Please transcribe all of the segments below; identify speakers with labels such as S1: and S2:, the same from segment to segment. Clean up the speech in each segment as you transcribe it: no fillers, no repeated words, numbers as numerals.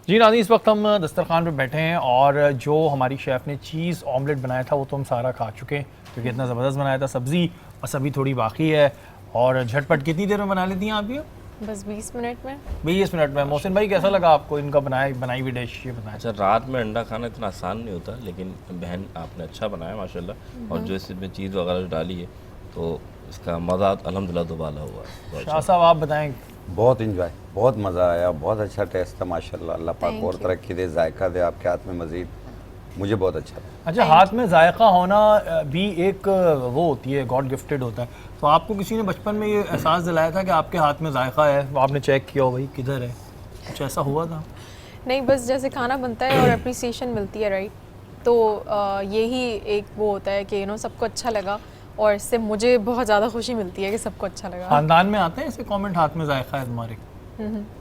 S1: جی ناظرین، اس وقت ہم دسترخوان پہ بیٹھے ہیں اور جو ہماری شیف نے چیز آملیٹ بنایا تھا وہ تو ہم سارا کھا چکے ہیں کیونکہ اتنا زبردست بنایا تھا. سبزی بس ابھی تھوڑی باقی ہے. اور جھٹ پٹ کتنی دیر میں بنا لیتی ہیں آپ یہ؟
S2: بس 20 منٹ میں.
S1: 20 منٹ میں. محسن بھائی کیسا لگا آپ کو ان کا بنائی ہوئی ڈش؟ یہ بتائیں.
S3: اچھا، رات میں انڈا کھانا اتنا آسان نہیں ہوتا، لیکن بہن آپ نے اچھا بنایا ماشاءاللہ. اور جو اس میں چیز وغیرہ ڈالی ہے تو اس کا مزہ الحمدللہ دوبالا ہوا ہے.
S1: شاہ صاحب آپ بتائیں.
S4: بہت انجوائے، بہت مزہ آیا، بہت اچھا ٹیسٹ تھا ماشاءاللہ. اللہ پاک اور ترقی دے، ذائقہ دے آپ کے ہاتھ میں مزید. مجھے بہت اچھا لگا.
S1: اچھا، ہاتھ میں ذائقہ ہونا بھی ایک وہ ہوتی ہے، گاڈ گفٹڈ ہوتا ہے. تو آپ کو کسی نے بچپن میں یہ احساس دلایا تھا کہ آپ کے ہاتھ میں ذائقہ ہے، آپ نے چیک کیا ہو بھائی کدھر ہے؟ کچھ ایسا ہوا تھا؟
S2: نہیں، بس جیسے کھانا بنتا ہے اور اپریسیشن ملتی ہے رائٹ، تو یہی ایک وہ ہوتا ہے کہ سب کو اچھا لگا اور اس سے مجھے بہت زیادہ خوشی ملتی ہے کہ سب کو اچھا لگا.
S1: خاندان میں آتے ہیں ایسے کامنٹ ہاتھ میں ذائقہ ہے تمہارے؟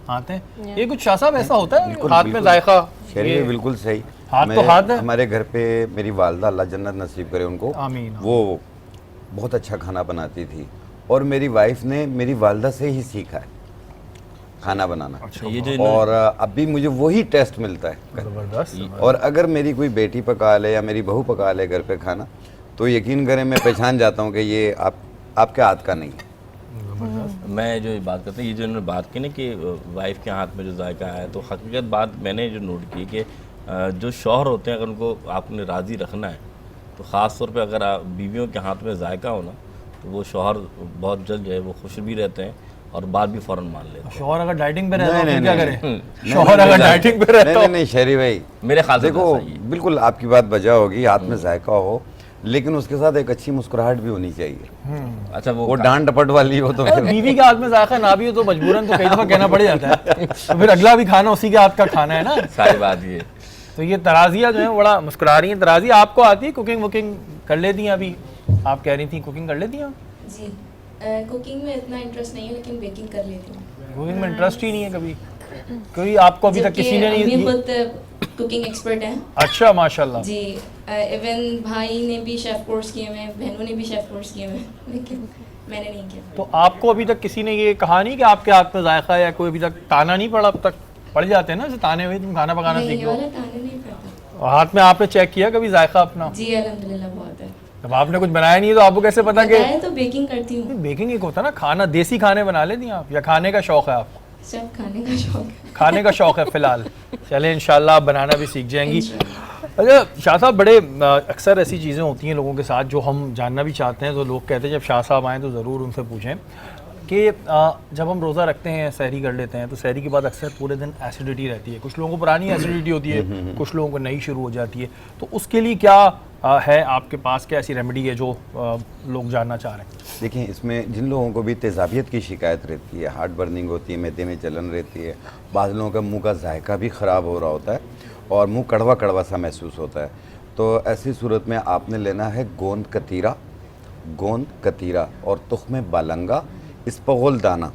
S1: آتے ہیں یہ کچھ؟ شاہ صاحب ایسا ہوتا ہے ہاتھ میں ذائقہ؟
S4: شریف بالکل صحیح.
S1: ہاتھ تو ہاتھ ہے.
S4: ہمارے گھر پہ میری والدہ اللہ جنت نصیب کرے ان کو،
S1: آمین.
S4: وہ بہت اچھا کھانا بناتی تھی اور میری وائف نے میری والدہ سے ہی سیکھا ہے کھانا بنانا. اور اب بھی مجھے وہی ٹیسٹ ملتا ہے.
S1: زبردست.
S4: اور اگر میری کوئی بیٹی پکا لے یا میری بہو پکا لے گھر پہ کھانا تو یقین کریں میں پہچان جاتا ہوں کہ یہ آپ کے ہاتھ کا نہیں ہے.
S3: میں جو بات کرتا ہوں، یہ جو انہوں نے بات کی نا کہ وائف کے ہاتھ میں جو ذائقہ آیا، تو حقیقت بات میں نے جو نوٹ کی کہ جو شوہر ہوتے ہیں اگر ان کو آپ نے راضی رکھنا ہے تو خاص طور پہ اگر بیویوں کے ہاتھ میں ذائقہ ہونا تو وہ شوہر بہت جلد جو ہے وہ خوش بھی رہتے ہیں اور بات بھی فوراً مان لیتے ہیں.
S1: شوہر اگر ڈائٹنگ پہ رہتا ہے تو کیا کرے؟ شوہر اگر ڈائٹنگ پہ رہتا ہے
S4: نہیں شہری بھائی،
S3: میرے خیال سے
S4: دیکھو بالکل آپ کی بات بجا ہوگی، ہاتھ میں ذائقہ ہو لیکن اس کے ساتھ ایک اچھی مسکراہٹ بھی ہونی چاہیے.
S3: اچھا،
S4: وہ ڈانٹ ڈپٹ والی ہو تو
S1: بیوی کے ہاتھ میں ذائقہ نہ بھی ہو تو مجبوراً تو کئی دفعہ کہنا پڑ جاتا ہے، تو پھر اگلا بھی کھانا اسی کے ہاتھ کا کھانا ہے نا.
S3: ساری بات یہ.
S1: تو یہ ترازیہ جو ہیں بڑا مسکرا رہی ہیں. ترازی آپ کو آتی ہے کوکنگ وکنگ کر لیتی ہیں؟ ابھی آپ کہہ رہی تھیں کوکنگ کر لیتی ہیں؟
S5: جی، کوکنگ میں اتنا انٹرسٹ نہیں ہے لیکن بیکنگ کر لیتی ہوں.
S1: کوکنگ میں انٹرسٹ ہی نہیں ہے کبھی؟ کوئی آپ کو ابھی تک کسی نے نہیں؟
S5: خود کوکنگ ایکسپرٹ ہیں.
S1: اچھا ماشاءاللہ.
S5: جی، ایون بھائی نے بھی شیف کورس کیے ہوئے ہیں، بہنوں نے بھی شیف کورس کیے ہوئے ہیں، لیکن میں نے نہیں کیا.
S1: تو آپ کو ابھی تک کسی نے یہ کہا نہیں کہ آپ کے ہاتھ میں ذائقہ ہے؟ یا کوئی ابھی تک تانا نہیں پڑا؟ اب تک پڑ جاتے ہیں نا تانے ہوئے تم کھانا پکانا سیکھ لو.
S5: تانے نہیں پڑتا.
S1: ہاتھ میں آپ نے چیک کیا کبھی ذائقہ اپنا؟
S5: جی الحمدللہ بہت ہے.
S1: جب آپ نے کچھ بنایا نہیں تو آپ کو کیسے پتا کہ؟
S5: تو بیکنگ کرتی ہوں.
S1: بیکنگ ایک ہوتا ہے نا، کھانا دیسی کھانے بنا لیتی ہیں آپ یا کھانے کا شوق ہے آپ کو؟
S5: سب کھانے کا شوق ہے.
S1: کھانے کا شوق ہے فی الحال. چلیں انشاءاللہ آپ بنانا بھی سیکھ جائیں گی. اچھا شاہ صاحب، بڑے اکثر ایسی چیزیں ہوتی ہیں لوگوں کے ساتھ جو ہم جاننا بھی چاہتے ہیں، تو لوگ کہتے ہیں جب شاہ صاحب آئیں تو ضرور ان سے پوچھیں کہ جب ہم روزہ رکھتے ہیں، سحری کر لیتے ہیں، تو سحری کے بعد اکثر پورے دن ایسیڈیٹی رہتی ہے. کچھ لوگوں کو پرانی ایسیڈیٹی ہوتی ہے، کچھ لوگوں کو نئی شروع ہو جاتی ہے. تو اس کے لیے کیا ہے آپ کے پاس، کیا ایسی ریمیڈی ہے جو لوگ جاننا چاہ رہے ہیں؟
S4: دیکھیں، اس میں جن لوگوں کو بھی تیزابیت کی شکایت رہتی ہے، ہارٹ برننگ ہوتی ہے، معدے میں جلن رہتی ہے، بعض لوگوں کا منہ کا ذائقہ بھی خراب ہو رہا ہوتا ہے اور منہ کڑوا کڑوا سا محسوس ہوتا ہے، تو ایسی صورت میں آپ نے لینا ہے گوند کتیرا اور تخم بالنگا، اسپغول دانہ.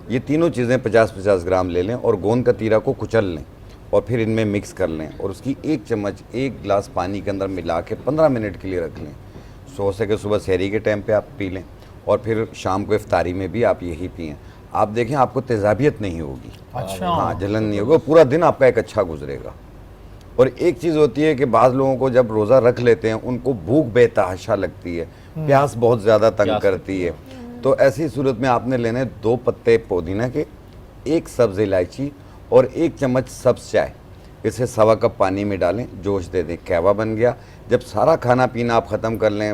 S4: یہ تینوں چیزیں 50-50 گرام لے لیں اور گوند کتیرا کو کچل لیں اور پھر ان میں مکس کر لیں اور اس کی 1 چمچ 1 گلاس پانی کے اندر ملا کے 15 منٹ کے لیے رکھ لیں. سو سکے صبح سحری کے ٹائم پہ آپ پی لیں اور پھر شام کو افطاری میں بھی آپ یہی پئیں. آپ دیکھیں آپ کو تیزابیت نہیں ہوگی.
S1: اچھا.
S4: ہاں، جلن نہیں ہوگی، پورا دن آپ کا ایک اچھا گزرے گا. اور ایک چیز ہوتی ہے کہ بعض لوگوں کو جب روزہ رکھ لیتے ہیں ان کو بھوک بے تحاشا لگتی ہے، پیاس بہت زیادہ تنگ کرتی ہے. تو ایسی صورت میں آپ نے لینے 2 پتے پودینہ کے، 1 سبز الائچی اور 1 چمچ سبز چائے. اسے 1.25 کپ پانی میں ڈالیں، جوش دے دیں، قہوہ بن گیا. جب سارا کھانا پینا آپ ختم کر لیں،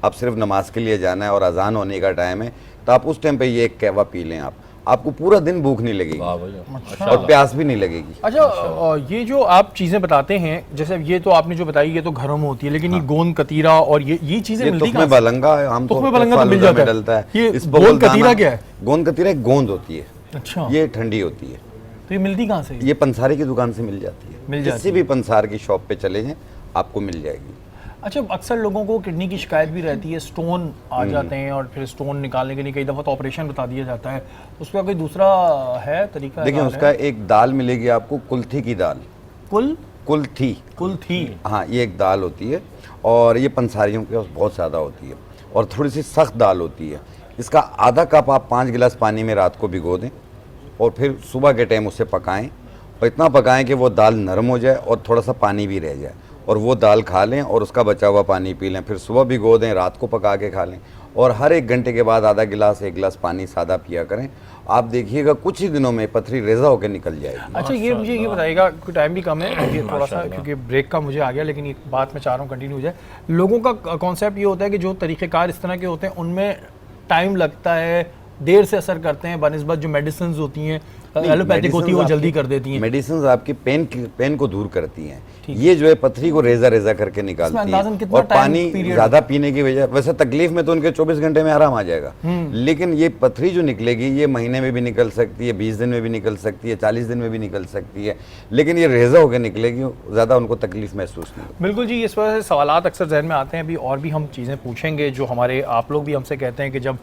S4: اب صرف نماز کے لیے جانا ہے اور اذان ہونے کا ٹائم ہے، تو آپ اس ٹائم پہ یہ 1 قہوہ پی لیں. آپ کو پورا دن بھوک نہیں لگے گی اور پیاس بھی نہیں لگے گی.
S1: اچھا، یہ جو آپ چیزیں بتاتے ہیں، جیسے یہ تو آپ نے جو بتائی یہ تو گھروں میں ہوتی ہے، لیکن یہ گوند کتیرا اور یہ چیزیں ملتی کہاں سے؟
S4: تخم بالنگا عام طور
S1: تخم
S4: پر
S1: بالنگا تو مل جاتا ہے.
S4: ڈلتا ہے.
S1: یہ گوند کتیرا کیا ہے؟
S4: گوند کتیرا ایک گوند ہوتی ہے.
S1: اچھا.
S4: یہ ٹھنڈی ہوتی ہے.
S1: تو یہ ملتی کہاں سے؟
S4: یہ پنساری کی دکان سے مل جاتی ہے. کسی بھی پنسار کی شاپ پہ چلے جائیں آپ کو مل جائے گی.
S1: اچھا، اکثر لوگوں کو کڈنی کی شکایت بھی رہتی ہے، سٹون آ جاتے ہیں اور پھر سٹون نکالنے کے لیے کئی دفعہ تو آپریشن بتا دیا جاتا ہے. اس کا کوئی دوسرا ہے طریقہ؟
S4: دیکھیں، اس کا ایک دال ملے گی آپ کو، کلتھی کی دال.
S1: کلتھی.
S4: ہاں، یہ ایک دال ہوتی ہے اور یہ پنساریوں کے پاس بہت زیادہ ہوتی ہے اور تھوڑی سی سخت دال ہوتی ہے. اس کا آدھا کپ آپ 5 گلاس پانی میں رات کو بھگو دیں اور پھر صبح کے ٹائم اسے پکائیں اور اتنا پکائیں کہ وہ دال نرم ہو جائے اور تھوڑا سا پانی بھی رہ جائے, اور وہ دال کھا لیں اور اس کا بچا ہوا پانی پی لیں, پھر صبح بھگو دیں, رات کو پکا کے کھا لیں, اور ہر 1 گھنٹے کے بعد آدھا گلاس 1 گلاس پانی سادہ پیا کریں. آپ دیکھیے گا کچھ ہی دنوں میں پتھری ریزہ ہو کے نکل جائے گی.
S1: اچھا یہ مجھے یہ بتائیے گا, کوئی ٹائم بھی کم ہے تھوڑا سا, کیونکہ بریک کا مجھے آ گیا, لیکن ایک بات میں چاہ رہا ہوں کنٹینیو ہو جائے. لوگوں کا کانسیپٹ یہ ہوتا ہے کہ جو طریقہ کار اس طرح کے ہوتے ہیں ان میں ٹائم لگتا ہے, دیر سے اثر کرتے ہیں بنسبت جو میڈیسنز ہوتی ہیں ایلوپیتھک ہوتی ہے وہ جلدی کر دیتی ہیں.
S4: میڈیسنز آپ کی پین کو دور کرتی ہیں, یہ جو ہے پتھری کو ریزہ ریزہ کر کے نکالتی ہیں, اور پانی زیادہ پینے کی وجہ, ویسے تکلیف میں تو ان کے 24 گھنٹے میں آرام آ جائے گا, لیکن یہ پتھری جو نکلے گی یہ مہینے میں بھی نکل سکتی ہے, 20 دن میں بھی نکل سکتی ہے, 40 دن میں بھی نکل سکتی ہے, لیکن یہ ریزہ ہو کے نکلے گی, زیادہ ان کو تکلیف محسوس نہیں ہوگی.
S1: بالکل جی, اس وجہ سے سوالات اکثر ذہن میں آتے ہیں. ابھی اور بھی ہم چیزیں پوچھیں گے جو ہمارے آپ لوگ بھی ہم سے کہتے ہیں کہ جب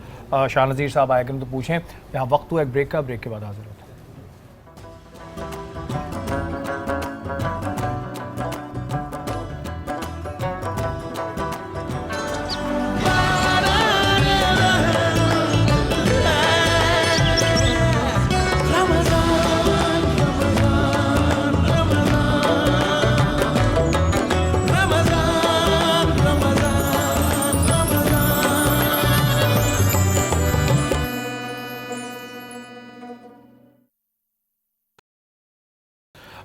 S1: شاہ نذیر صاحب آئے کریں تو پوچھیں. یہاں وقت ہوا ایک بریک کا, بریک کے بعد حاضر ہوتے ہیں.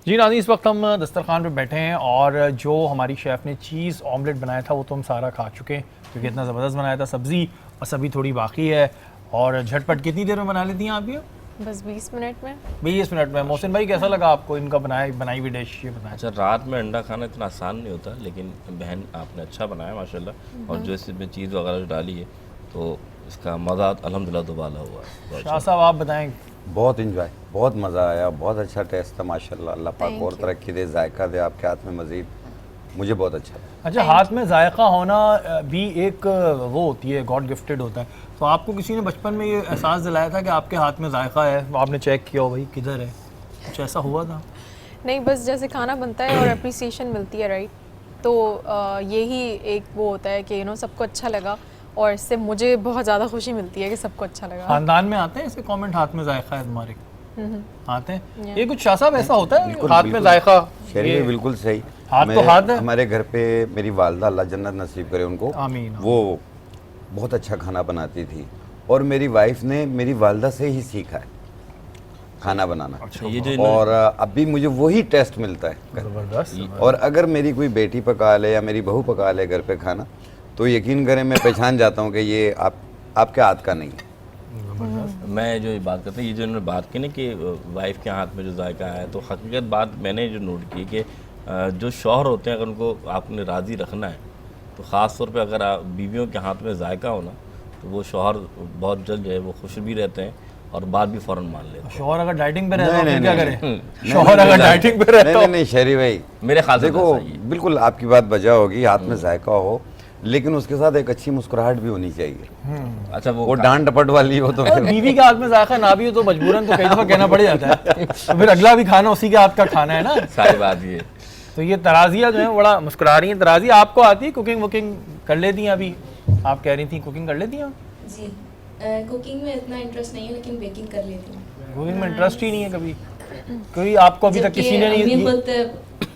S1: جی ناظرین, اس وقت ہم دسترخوان پہ بیٹھے ہیں اور جو ہماری شیف نے چیز آملیٹ بنایا تھا وہ تو ہم سارا کھا چکے ہیں, کیونکہ اتنا زبردست بنایا تھا. سبزی بس ابھی تھوڑی باقی ہے, اور جھٹ پٹ کتنی دیر میں بنا لیتی ہیں آپ یہ؟
S2: بس 20 منٹ میں.
S1: 20 منٹ میں. محسن بھائی کیسا لگا آپ کو ان کا بنائی ہوئی ڈش, یہ بتائیں.
S3: اچھا, رات میں انڈا کھانا اتنا آسان نہیں ہوتا, لیکن بہن آپ نے اچھا بنایا ماشاءاللہ, اور جو اس میں چیز وغیرہ جو ڈالی ہے تو اس کا مزہ الحمدللہ دوبالا ہوا ہے.
S1: شاہ صاحب آپ بتائیں.
S4: بہت انجوائے, بہت مزہ آیا, بہت اچھا ٹیسٹ تھا ماشاءاللہ. اللہ پاک اور ترقی دے, ذائقہ دے آپ کے ہاتھ میں مزید, مجھے بہت اچھا لگا.
S1: اچھا, ہاتھ میں ذائقہ ہونا بھی ایک وہ ہوتی ہے, گاڈ گفٹڈ ہوتا ہے. تو آپ کو کسی نے بچپن میں یہ احساس دلایا تھا کہ آپ کے ہاتھ میں ذائقہ ہے, آپ نے چیک کیا ہو بھائی کدھر ہے, کچھ ایسا ہوا تھا؟
S2: نہیں, بس جیسے کھانا بنتا ہے اور اپریسیشن ملتی ہے رائٹ, تو یہی ایک وہ ہوتا ہے کہ سب کو اچھا لگا, اور اس سے مجھے بہت زیادہ خوشی ملتی ہے کہ سب کو اچھا لگا.
S1: خاندان میں آتے ہیں ایسے کامنٹ, ہاتھ میں ذائقہ ہے تمہارے, آتے ہیں یہ کچھ؟ شاہ صاحب ایسا ہوتا ہے ہاتھ میں ذائقہ؟
S4: شریف بالکل صحیح.
S1: ہاتھ تو ہاتھ ہے.
S4: ہمارے گھر پہ میری والدہ, اللہ جنت نصیب کرے ان کو,
S1: آمین,
S4: وہ بہت اچھا کھانا بناتی تھی, اور میری وائف نے میری والدہ سے ہی سیکھا ہے کھانا بنانا, اور اب بھی مجھے وہی ٹیسٹ ملتا ہے.
S1: زبردست.
S4: اور اگر میری کوئی بیٹی پکا لے یا میری بہو پکا لے گھر پہ کھانا, تو یقین کریں میں پہچان جاتا ہوں کہ یہ آپ کے ہاتھ کا نہیں ہے.
S3: میں جو بات کرتا ہوں, یہ جو انہوں نے بات کی نا کہ وائف کے ہاتھ میں جو ذائقہ ہے, تو حقیقت بات میں نے جو نوٹ کی کہ جو شوہر ہوتے ہیں اگر ان کو آپ نے راضی رکھنا ہے, تو خاص طور پہ اگر بیویوں کے ہاتھ میں ذائقہ ہونا, تو وہ شوہر بہت جلد جو ہے وہ خوش بھی رہتے ہیں اور بات بھی فوراً مان لیتے ہیں.
S1: شوہر اگر ڈائٹنگ پہ رہتا ہے کیا کرے؟ شوہر اگر ڈائٹنگ پہ رہتا ہے,
S4: نہیں شہری بھائی,
S3: میرے خیال سے
S4: دیکھو بالکل آپ کی بات بجا ہوگی, ہاتھ میں ذائقہ ہو, لیکن اس کے ساتھ ایک اچھی مسکراہٹ بھی ہونی چاہیے.
S3: اچھا,
S4: وہ ڈانٹ ڈپٹ والی ہو تو
S1: بیوی کے ہاتھ میں ذائقہ نہ بھی ہو تو مجبوراً تو کئی دفعہ کہنا پڑ جاتا ہے, تو پھر اگلا بھی کھانا اسی کے ہاتھ کا کھانا ہے نا,
S3: ساری بات یہ.
S1: تو یہ ترازیہ جو ہیں بڑا مسکرا رہی ہیں. ترازی آپ کو آتی ہے کوکنگ وکنگ کر لیتی ہیں؟ ابھی آپ کہہ رہی تھیں کوکنگ کر لیتی ہیں.
S5: جی, کوکنگ میں اتنا انٹرسٹ نہیں ہے, لیکن بیکنگ کر لیتی ہوں.
S1: کوکنگ میں انٹرسٹ ہی نہیں ہے کبھی کوئی آپ کو ابھی تک کسی نے نہیں؟
S5: خود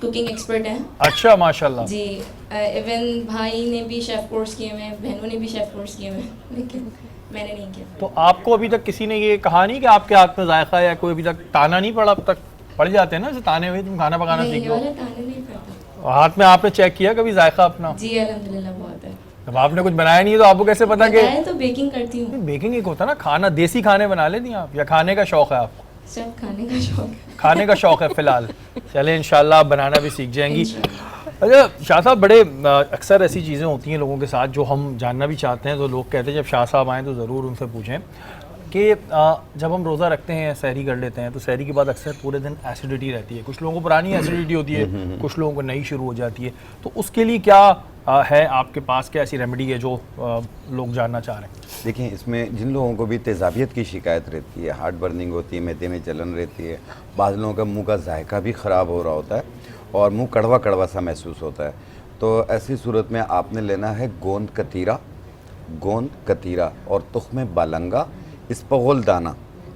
S5: کوکنگ ایکسپرٹ ہیں.
S1: اچھا ماشاءاللہ.
S5: جی, ایون بھائی نے بھی شیف کورس کیے ہوئے ہیں, بہنوں نے بھی شیف کورس کیے ہوئے ہیں, لیکن میں نے نہیں کیا.
S1: تو آپ کو ابھی تک کسی نے یہ کہا نہیں کہ آپ کے ہاتھ میں ذائقہ ہے, یا کوئی ابھی تک تانا نہیں پڑا؟ اب تک پڑ جاتے ہیں نا ایسے تانے ہوئے, تم کھانا پکانا سیکھ لو.
S5: نہیں پڑتا.
S1: ہاتھ میں آپ نے چیک کیا کبھی ذائقہ اپنا؟
S5: جی الحمدللہ بہت ہے.
S1: جب آپ نے کچھ بنایا نہیں ہے تو آپ کو کیسے پتا کہ
S5: تو بیکنگ کرتی ہوں.
S1: بیکنگ ایک ہوتا ہے نا, کھانا دیسی کھانے بنا لیتی ہیں آپ, یا کھانے کا شوق ہے آپ کو؟
S5: سب کھانے کا شوق ہے.
S1: کھانے کا شوق ہے فی الحال. چلیں انشاءاللہ آپ بنانا بھی سیکھ جائیں گی. اچھا شاہ صاحب, بڑے اکثر ایسی چیزیں ہوتی ہیں لوگوں کے ساتھ جو ہم جاننا بھی چاہتے ہیں, تو لوگ کہتے ہیں جب شاہ صاحب آئیں تو ضرور ان سے پوچھیں کہ جب ہم روزہ رکھتے ہیں, سحری کر لیتے ہیں, تو سحری کے بعد اکثر پورے دن ایسیڈیٹی رہتی ہے. کچھ لوگوں کو پرانی ایسیڈیٹی ہوتی ہے, کچھ لوگوں کو نئی شروع ہو جاتی ہے. تو اس کے لیے کیا ہے آپ کے پاس, کیا ایسی ریمیڈی ہے جو لوگ جاننا چاہ رہے ہیں؟
S4: دیکھیں, اس میں جن لوگوں کو بھی تیزابیت کی شکایت رہتی ہے, ہارٹ برننگ ہوتی ہے, معدے میں جلن رہتی ہے, بعض لوگوں کا منہ کا ذائقہ بھی خراب ہو رہا ہوتا ہے اور منہ کڑوا کڑوا سا محسوس ہوتا ہے, تو ایسی صورت میں آپ نے لینا ہے گوند کتیرا اور تخم بالنگا, اسپغول دانہ.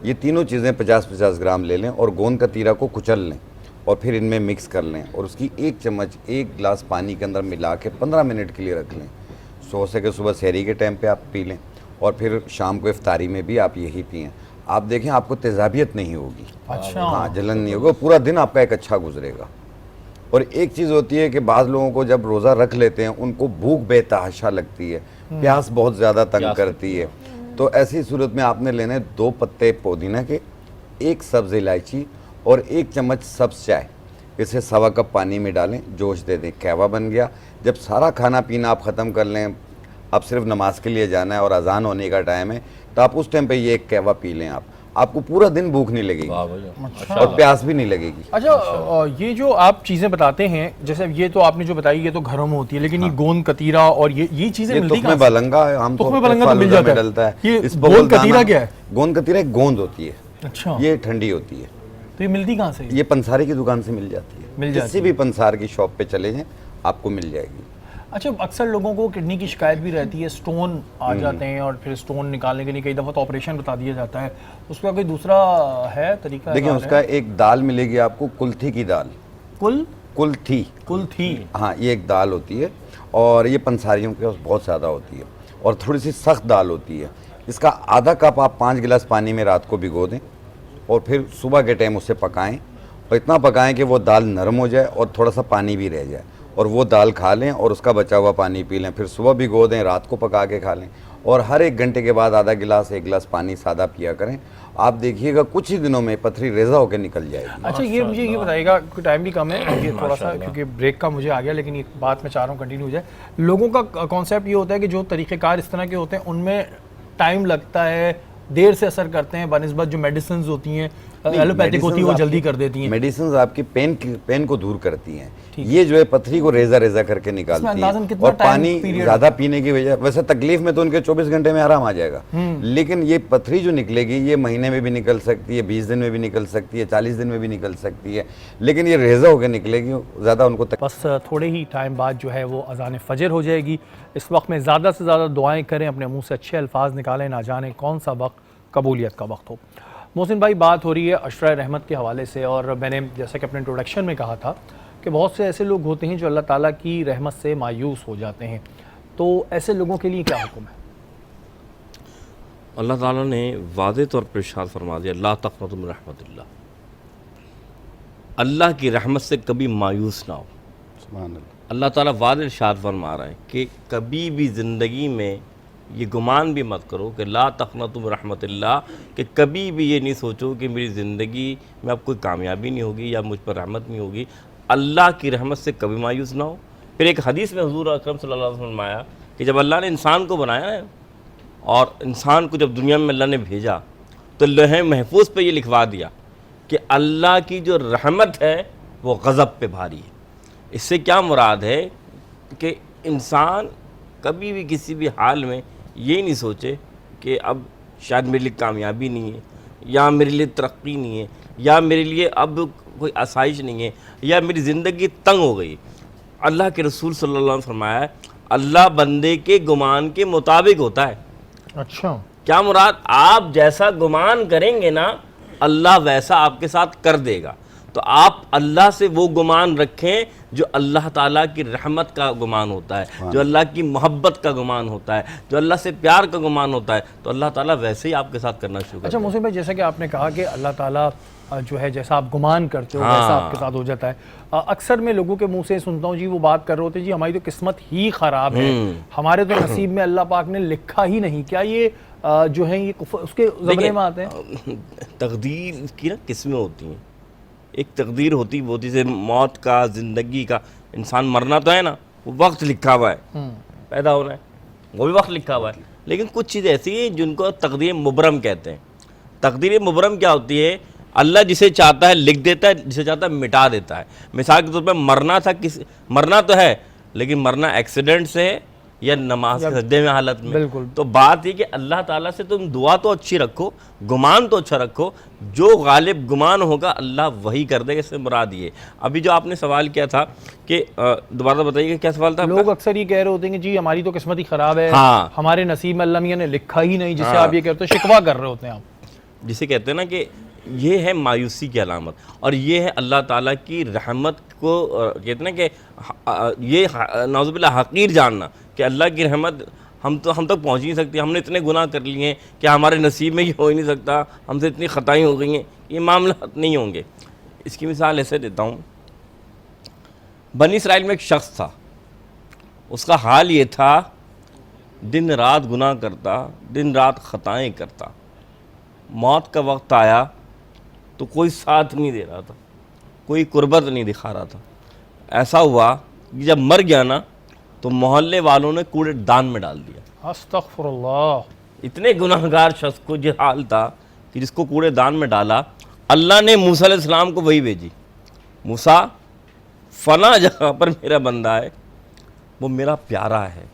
S4: یہ تینوں چیزیں 50-50 گرام لے لیں اور گوند کتیرا کو کچل لیں. اور پھر ان میں مکس کر لیں اور اس کی 1 چمچ 1 گلاس پانی کے اندر ملا کے 15 منٹ کے لیے رکھ لیں. سو سکے صبح سحری کے ٹائم پہ آپ پی لیں اور پھر شام کو افطاری میں بھی آپ یہی پئیں. آپ دیکھیں آپ کو تیزابیت نہیں ہوگی.
S1: اچھا.
S4: ہاں, جلن نہیں ہوگا, پورا دن آپ کا ایک اچھا گزرے گا. اور ایک چیز ہوتی ہے کہ بعض لوگوں کو جب روزہ رکھ لیتے ہیں ان کو بھوک بے تحاشا لگتی ہے, پیاس بہت زیادہ تنگ کرتی ہے. تو ایسی صورت میں آپ نے لینے 2 پتے پودینہ کے, 1 سبز الائچی اور 1 چمچ سبز چائے. اسے 1.25 کپ پانی میں ڈالیں, جوش دے دیں, قہوہ بن گیا. جب سارا کھانا پینا آپ ختم کر لیں, اب صرف نماز کے لیے جانا ہے اور اذان ہونے کا ٹائم ہے, تو آپ اس ٹائم پہ یہ 1 قہوہ پی لیں. آپ کو پورا دن بھوک نہیں لگے گی اور پیاس بھی نہیں لگے گی.
S1: اچھا, یہ جو آپ چیزیں بتاتے ہیں, جیسے یہ تو آپ نے جو بتائی یہ تو گھروں میں ہوتی ہے, لیکن یہ گوند کتیرا اور یہ چیزیں ملتی کہاں سے؟
S4: تخم بلنگا عام طور
S1: تخم
S4: پر
S1: بلنگا تو مل
S4: فالودہ میں
S1: جاتا
S4: ڈلتا ہے.
S1: یہ
S4: اس
S1: گوند کتیرا کیا ہے؟
S4: گوند کتیرا ایک گوند ہوتی ہے.
S1: اچھا,
S4: یہ ٹھنڈی ہوتی ہے.
S1: تو یہ ملتی کہاں سے؟
S4: یہ پنساری کی دکان سے مل جاتی ہے. کسی بھی پنسار کی شاپ پہ چلے جائیں آپ کو مل جائے گی.
S1: اچھا, اکثر لوگوں کو کڈنی کی شکایت بھی رہتی ہے, سٹون آ جاتے ہیں اور پھر سٹون نکالنے کے لیے کئی دفعہ تو آپریشن بتا دیا جاتا ہے. اس کا کوئی دوسرا ہے طریقہ؟
S4: دیکھیں اس کا ایک دال ملے گی آپ کو, کلتھی کی دال.
S1: کلتھی,
S4: ہاں, یہ ایک دال ہوتی ہے اور یہ پنساریوں کے پاس بہت زیادہ ہوتی ہے اور تھوڑی سی سخت دال ہوتی ہے. اس کا آدھا کپ آپ 5 گلاس پانی میں رات کو بھگو دیں اور پھر صبح کے ٹائم اسے پکائیں, اور اتنا پکائیں کہ وہ دال نرم ہو جائے اور تھوڑا سا پانی بھی رہ جائے, اور وہ دال کھا لیں اور اس کا بچا ہوا پانی پی لیں. پھر صبح بھگو دیں, رات کو پکا کے کھا لیں, اور ہر 1 گھنٹے کے بعد آدھا گلاس 1 گلاس پانی سادہ پیا کریں. آپ دیکھیے گا کچھ ہی دنوں میں پتھری ریزہ ہو کے نکل جائے گی.
S1: اچھا, یہ مجھے یہ بتائیے گا, ٹائم بھی کم ہے یہ تھوڑا سا, کیونکہ بریک کا مجھے آ گیا, لیکن یہ بات میں چاہ رہا ہوں کنٹینیو ہو جائے. لوگوں کا کانسیپٹ یہ ہوتا ہے کہ جو طریقہ کار اس طرح کے ہوتے ہیں ان میں ٹائم لگتا ہے, دیر سے اثر کرتے ہیں بنسبت جو میڈیسنز ہوتی ہیں ایلوپیتھک ہوتی ہے وہ جلدی کر دیتی ہیں.
S4: میڈیسنز آپ کی پین کو دور کرتی ہیں, یہ جو ہے پتھری کو ریزہ ریزہ کر کے نکالتی ہیں. اور پانی زیادہ پینے کی وجہ, ویسے تکلیف میں تو ان کے 24 گھنٹے میں آرام آ جائے گا, لیکن یہ پتھری جو نکلے گی یہ مہینے میں بھی نکل سکتی ہے, 20 دن میں بھی نکل سکتی ہے, 40 دن میں بھی نکل سکتی ہے, لیکن یہ ریزہ ہو کے نکلے گی, زیادہ ان کو
S1: بس تھوڑے ہی ٹائم بعد جو ہے وہ اذان فجر ہو جائے گی. اس وقت میں زیادہ سے زیادہ دعائیں کریں, اپنے منہ سے اچھے الفاظ نکالیں, نہ جانے کون سا وقت قبولیت کا وقت ہو. محسن بھائی, بات ہو رہی ہے عشرہ رحمت کے حوالے سے, اور میں نے جیسا کہ اپنے انٹروڈکشن میں کہا تھا کہ بہت سے ایسے لوگ ہوتے ہیں جو اللہ تعالیٰ کی رحمت سے مایوس ہو جاتے ہیں, تو ایسے لوگوں کے لیے کیا حکم ہے؟
S3: اللہ تعالیٰ نے واضح طور پر ارشاد فرما دیا, لا تقنطوا من رحمت اللہ, اللہ کی رحمت سے کبھی مایوس نہ ہو.
S4: سبحان اللہ.
S3: اللہ تعالیٰ واضح ارشاد فرما رہا ہے کہ کبھی بھی زندگی میں یہ گمان بھی مت کرو کہ لا تقنطوا من رحمت اللہ, کہ کبھی بھی یہ نہیں سوچو کہ میری زندگی میں اب کوئی کامیابی نہیں ہوگی یا مجھ پر رحمت نہیں ہوگی. اللہ کی رحمت سے کبھی مایوس نہ ہو. پھر ایک حدیث میں حضور اکرم صلی اللہ علیہ وسلم نے فرمایا کہ جب اللہ نے انسان کو بنایا نا, اور انسان کو جب دنیا میں اللہ نے بھیجا, تو لوح محفوظ پہ یہ لکھوا دیا کہ اللہ کی جو رحمت ہے وہ غضب پہ بھاری ہے. اس سے کیا مراد ہے کہ انسان کبھی بھی کسی بھی حال میں یہ نہیں سوچے کہ اب شاید میرے لیے کامیابی نہیں ہے, یا میرے لیے ترقی نہیں ہے, یا میرے لیے اب کوئی آسائش نہیں ہے, یا میری زندگی تنگ ہو گئی. اللہ کے رسول صلی اللہ علیہ وسلم فرمایا ہے اللہ بندے کے گمان کے مطابق ہوتا ہے.
S1: اچھا,
S3: کیا مراد, آپ جیسا گمان کریں گے نا اللہ ویسا آپ کے ساتھ کر دے گا. تو آپ اللہ سے وہ گمان رکھیں جو اللہ تعالیٰ کی رحمت کا گمان ہوتا ہے, جو اللہ کی محبت کا گمان ہوتا ہے, جو اللہ سے پیار کا گمان ہوتا ہے, تو اللہ تعالیٰ ویسے ہی آپ کے ساتھ کرنا شروع کرتا ہے.
S1: اچھا محسن بھائی, جیسا کہ آپ نے کہا کہ اللہ تعالیٰ جو ہے جیسا آپ گمان کرتے ہو ویسا آپ کے ساتھ ہو جاتا ہے. اکثر میں لوگوں کے منہ سے سنتا ہوں جی وہ بات کر رہے ہوتے ہیں جی ہماری تو قسمت ہی خراب ہے, ہمارے تو نصیب میں اللہ پاک نے لکھا ہی نہیں. کیا یہ جو ہیں یہ اس کے زمرے میں آتے ہیں؟
S3: تقدیر کی نا قسمیں ہوتی ہیں. ایک تقدیر ہوتی وہ جیسے موت کا, زندگی کا, انسان مرنا تو ہے نا, وہ وقت لکھا ہوا ہے, پیدا ہونا ہے وہ بھی وقت لکھا ہوا ہے. لیکن کچھ چیزیں ایسی ہیں جن کو تقدیر مبرم کہتے ہیں. تقدیر مبرم کیا ہوتی ہے, اللہ جسے چاہتا ہے لکھ دیتا ہے, جسے چاہتا ہے مٹا دیتا ہے. مثال کے طور پہ مرنا تھا, مرنا تو ہے لیکن مرنا ایکسیڈنٹ سے ہے یا نماز کے سجدے میں حالت میں. تو بات یہ کہ اللہ تعالیٰ سے تم دعا تو اچھی رکھو, گمان تو اچھا رکھو, جو غالب گمان ہوگا اللہ وہی کر دے گا. اس سے مراد یہ. ابھی جو آپ نے سوال کیا تھا کہ دوبارہ بتائیے کیا سوال تھا.
S1: لوگ اکثر یہ کہہ رہے ہوتے ہیں کہ جی ہماری تو قسمت ہی خراب ہے, ہمارے نصیب میں اللہ میاں نے لکھا ہی نہیں, جسے آپ یہ کہتے ہیں شکوہ کر رہے ہوتے ہیں آپ,
S3: جسے کہتے ہیں نا کہ یہ ہے مایوسی کی علامت، اور یہ ہے اللہ تعالیٰ کی رحمت کو کہتے ہیں کہ یہ نعوذ باللہ حقیر جاننا کہ اللہ کی رحمت ہم تک پہنچ نہیں سکتی، ہم نے اتنے گناہ کر لیے ہیں کہ ہمارے نصیب میں یہ ہو ہی نہیں سکتا، ہم سے اتنی خطائیں ہو گئی ہیں، یہ معاملات نہیں ہوں گے۔ اس کی مثال ایسے دیتا ہوں، بنی اسرائیل میں ایک شخص تھا، اس کا حال یہ تھا دن رات گناہ کرتا، دن رات خطائیں کرتا، موت کا وقت آیا تو کوئی ساتھ نہیں دے رہا تھا، کوئی قربت نہیں دکھا رہا تھا۔ ایسا ہوا کہ جب مر گیا نا تو محلے والوں نے کوڑے دان میں ڈال دیا۔
S1: استغفر اللہ۔
S3: اتنے گناہگار شخص کو یہ حال تھا کہ جس کو کوڑے دان میں ڈالا، اللہ نے موسیٰ علیہ السلام کو وہی بھیجی، موسیٰ فلاں جگہ پر میرا بندہ ہے، وہ میرا پیارا ہے،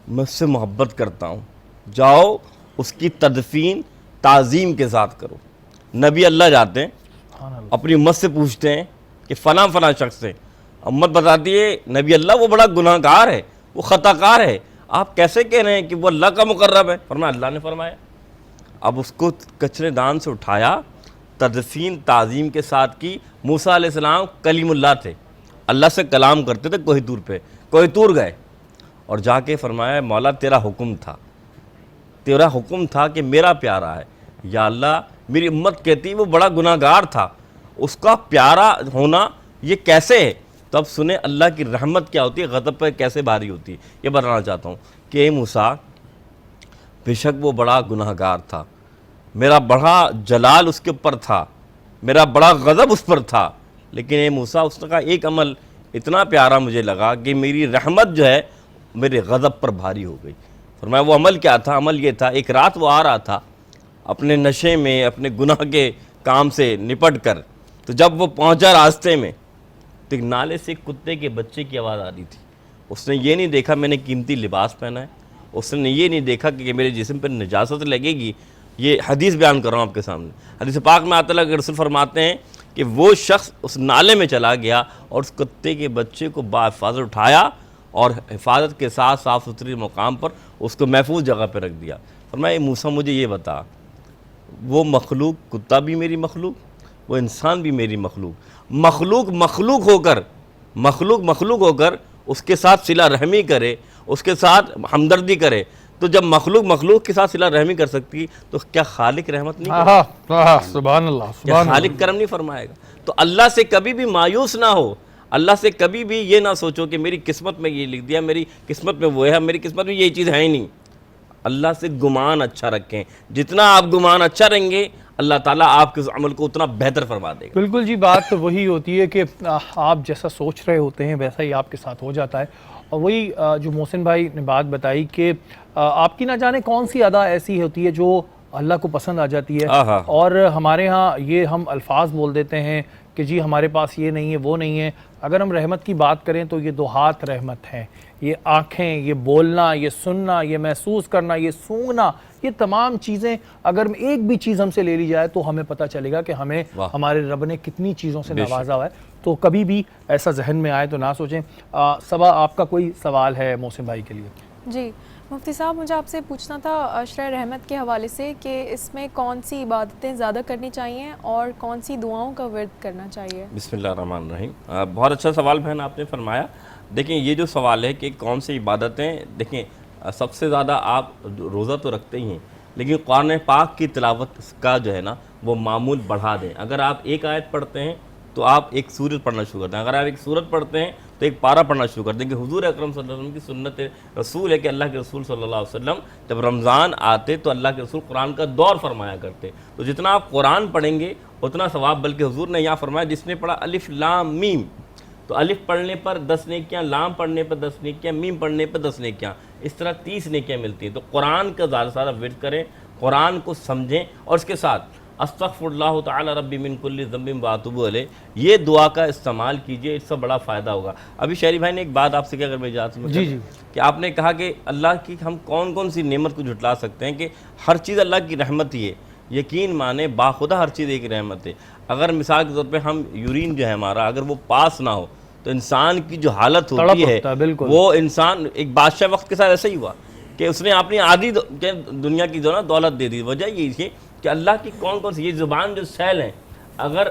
S3: میں اس سے محبت کرتا ہوں، جاؤ اس کی تدفین تعظیم کے ساتھ کرو۔ نبی اللہ جاتے ہیں،
S1: سبحان اللہ۔
S3: اپنی امت سے پوچھتے ہیں کہ فلاں فلاں شخص ہے، امت بتاتی ہے نبی اللہ وہ بڑا گناہ گار ہے، وہ خطا کار ہے، آپ کیسے کہہ رہے ہیں کہ وہ اللہ کا مقرب ہے؟ فرمایا اللہ نے فرمایا۔ اب اس کو کچرے دان سے اٹھایا، تدفین تعظیم کے ساتھ کی۔ موسیٰ علیہ السلام کلیم اللہ تھے، اللہ سے کلام کرتے تھے کوہ طور پہ، کوہ طور گئے اور جا کے فرمایا مولا تیرا حکم تھا، تیرا حکم تھا کہ میرا پیارا ہے، یا اللہ میری امت کہتی وہ بڑا گناہ گار تھا، اس کا پیارا ہونا یہ کیسے ہے؟ تو اب سنیں اللہ کی رحمت کیا ہوتی ہے، غضب پہ کیسے بھاری ہوتی ہے، یہ بتانا چاہتا ہوں کہ اے موسیٰ بے شک وہ بڑا گناہ گار تھا، میرا بڑا جلال اس کے اوپر تھا، میرا بڑا غضب اس پر تھا، لیکن اے موسیٰ اس کا ایک عمل اتنا پیارا مجھے لگا کہ میری رحمت جو ہے میرے غضب پر بھاری ہو گئی۔ فرمایا وہ عمل کیا تھا؟ عمل یہ تھا، ایک رات وہ آ رہا تھا اپنے نشے میں، اپنے گناہ کے کام سے نپٹ کر، تو جب وہ پہنچا راستے میں تو ایک نالے سے ایک کتے کے بچے کی آواز آ رہی تھی۔ اس نے یہ نہیں دیکھا میں نے قیمتی لباس پہنا ہے، اس نے یہ نہیں دیکھا کہ میرے جسم پر نجاست لگے گی۔ یہ حدیث بیان کر رہا ہوں آپ کے سامنے، حدیث پاک میں آتا اللہ کے رسول فرماتے ہیں کہ وہ شخص اس نالے میں چلا گیا اور اس کتے کے بچے کو بحفاظت اٹھایا اور حفاظت کے ساتھ صاف ستھری مقام پر اس کو محفوظ جگہ پہ رکھ دیا۔ فرمایا موسیٰ مجھے یہ بتا، وہ مخلوق کتا بھی میری مخلوق، وہ انسان بھی میری مخلوق، مخلوق ہو کر اس کے ساتھ صلہ رحمی کرے، اس کے ساتھ ہمدردی کرے، تو جب مخلوق کے ساتھ صلہ رحمی کر سکتی تو کیا خالق رحمت نہیں کرے؟
S1: سبحان اللہ،
S3: کیا
S1: سبحان اللہ۔
S3: خالق کرم نہیں فرمائے گا؟ تو اللہ سے کبھی بھی مایوس نہ ہو، اللہ سے کبھی بھی یہ نہ سوچو کہ میری قسمت میں یہ لکھ دیا، میری قسمت میں وہ ہے، میری قسمت میں یہ چیز ہے ہی نہیں۔ اللہ سے گمان اچھا رکھیں، جتنا آپ گمان اچھا رہیں گے اللہ تعالیٰ آپ کے عمل کو اتنا بہتر فرما دے گا۔
S1: بالکل جی، بات تو وہی ہوتی ہے کہ آپ جیسا سوچ رہے ہوتے ہیں ویسا ہی آپ کے ساتھ ہو جاتا ہے، اور وہی جو محسن بھائی نے بات بتائی کہ آپ کی نہ جانے کون سی ادا ایسی ہوتی ہے جو اللہ کو پسند آ جاتی ہے، اور ہمارے ہاں یہ ہم الفاظ بول دیتے ہیں کہ جی ہمارے پاس یہ نہیں ہے وہ نہیں ہے۔ اگر ہم رحمت کی بات کریں تو یہ دو ہاتھ رحمت ہیں، یہ آنکھیں، یہ بولنا، یہ سننا، یہ محسوس کرنا، یہ سونگنا، یہ تمام چیزیں اگر ایک بھی چیز ہم سے لے لی جائے تو ہمیں پتہ چلے گا کہ ہمیں ہمارے رب نے کتنی چیزوں سے نوازا ہوا ہے۔ تو کبھی بھی ایسا ذہن میں آئے تو نہ سوچیں۔ صبا آپ کا کوئی سوال ہے محسن بھائی کے لیے؟
S2: جی مفتی صاحب، مجھے آپ سے پوچھنا تھا عشرہ رحمت کے حوالے سے کہ اس میں کون سی عبادتیں زیادہ کرنی چاہیے اور کون سی دعاؤں کا ورد کرنا چاہیے؟
S3: بسم اللہ الرحمن الرحیم۔ بہت اچھا سوال بہن آپ نے فرمایا۔ دیکھیں یہ جو سوال ہے کہ کون سی عبادتیں، دیکھیں سب سے زیادہ آپ روزہ تو رکھتے ہی ہیں، لیکن قرآن پاک کی تلاوت کا جو ہے نا وہ معمول بڑھا دیں۔ اگر آپ ایک آیت پڑھتے ہیں تو آپ ایک سورت پڑھنا شروع کرتے ہیں، اگر آپ ایک سورت پڑھتے ہیں تو ایک پارہ پڑھنا شروع کر دیں کہ حضور اکرم صلی اللہ علیہ وسلم کی سنت رسول ہے کہ اللہ کے رسول صلی اللہ علیہ وسلم جب رمضان آتے تو اللہ کے رسول قرآن کا دور فرمایا کرتے، تو جتنا آپ قرآن پڑھیں گے اتنا ثواب، بلکہ حضور نے یہاں فرمایا جس نے پڑھا الف لام میم، تو الف پڑھنے پر 10 نیکیاں، لام پڑھنے پر 10 نیکیاں، میم پڑھنے پر 10 نیکیاں، اس طرح 30 نیکیاں ملتی ہیں۔ تو قرآن کا زیادہ سے زیادہ ورد کریں، قرآن کو سمجھیں، اور اس کے ساتھ استغفر اللہ تعالی ربی من کل ذنب واتوب الیہ، یہ دعا کا استعمال کیجئے، اس سے بڑا فائدہ ہوگا۔ ابھی شہری بھائی نے ایک بات آپ سے کیا، اگر میں اجازت میں
S1: جی
S3: کہ آپ نے کہا کہ اللہ کی ہم کون کون سی نعمت کو جھٹلا سکتے ہیں، کہ ہر چیز اللہ کی رحمت ہی ہے، یقین مانے باخدا ہر چیز ایک رحمت ہے۔ اگر مثال کے طور پہ ہم یورین جو ہے ہمارا اگر وہ پاس نہ ہو تو انسان کی جو حالت ہوتی ہے وہ انسان، ایک بادشاہ وقت کے ساتھ ایسا ہی ہوا کہ اس نے اپنی آدھی دنیا کی جو نا دولت دے دی، وجہ یہ ہے کہ اللہ کی کون کون سی یہ زبان جو سیل ہیں. اگر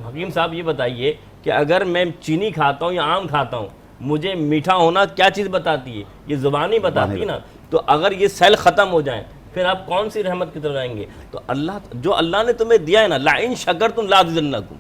S3: حکیم صاحب یہ بتائیے کہ اگر میں چینی کھاتا ہوں یا آم کھاتا ہوں, مجھے میٹھا ہونا کیا چیز بتاتی ہے؟ یہ زبان ہی بتاتی ہے نا. تو اگر یہ سیل ختم ہو جائیں پھر آپ کون سی رحمت کی طرف جائیں گے؟ تو اللہ جو اللہ نے تمہیں دیا ہے نا, لَئِن شَكَرْتُمْ لَأَزِيدَنَّكُمْ,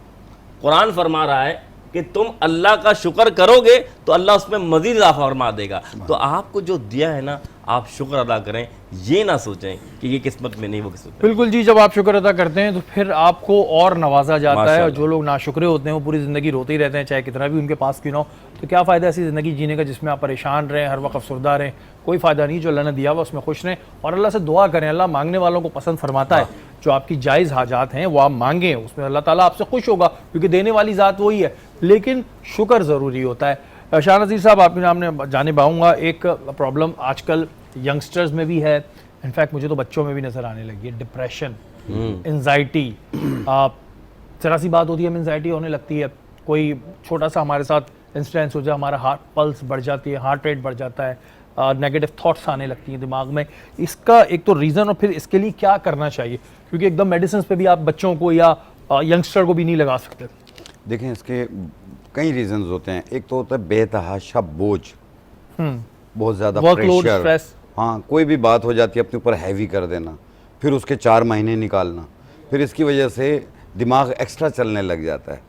S3: قرآن فرما رہا ہے کہ تم اللہ کا شکر کرو گے تو اللہ اس میں مزید اضافہ فرما دے گا. تو آپ کو جو دیا ہے نا آپ شکر ادا کریں, یہ نہ سوچیں کہ یہ قسمت میں نہیں وہ قسمت میں.
S1: بالکل جی, جب آپ شکر ادا کرتے ہیں تو پھر آپ کو اور نوازا جاتا ہے, اور جو لوگ ناشکرے ہوتے ہیں وہ پوری زندگی روتے ہی رہتے ہیں چاہے کتنا بھی ان کے پاس کیوں نہ ہو. تو کیا فائدہ ایسی زندگی جینے کا جس میں آپ پریشان رہیں, ہر وقت افسردہ رہیں؟ کوئی فائدہ نہیں. جو اللہ نے دیا ہوا اس میں خوش رہیں اور اللہ سے دعا کریں. اللہ مانگنے والوں کو پسند فرماتا ہے. جو آپ کی جائز حاجات ہیں وہ آپ مانگیں, اس میں اللہ تعالیٰ آپ سے خوش ہوگا کیونکہ دینے والی ذات وہی ہے. لیکن شکر ضروری ہوتا ہے. شاہ نذیر صاحب آپ کے سامنے جانب آؤں گا. ایک پرابلم آج کل ینگسٹرز میں بھی ہے, انفیکٹ مجھے تو بچوں میں بھی نظر آنے لگی ہے, ڈپریشن, انزائٹی. ذرا سی بات ہوتی ہے ہمیں انزائٹی ہونے لگتی ہے, کوئی چھوٹا سا ہمارے ساتھ انسیڈنس ہو جائے ہمارا ہارٹ پلس بڑھ جاتی ہے, ہارٹ ریٹ بڑھ جاتا ہے, نیگیٹو تھاٹس آنے لگتی ہیں دماغ میں. اس کا ایک تو ریزن, اور پھر اس کے لیے کیا کرنا چاہیے, کیونکہ ایک دم میڈیسنس پہ بھی آپ بچوں کو یا ینگسٹر کو بھی نہیں لگا سکتے.
S4: دیکھیں اس کے کئی ریزنز ہوتے ہیں. ایک تو ہوتا ہے بے تحاشا بوجھ, بہت زیادہ پریشر. ہاں, کوئی بھی بات ہو جاتی ہے اپنے اوپر ہیوی کر دینا, پھر اس کے 4 مہینے نکالنا, پھر اس کی وجہ سے دماغ ایکسٹرا چلنے لگ جاتا ہے.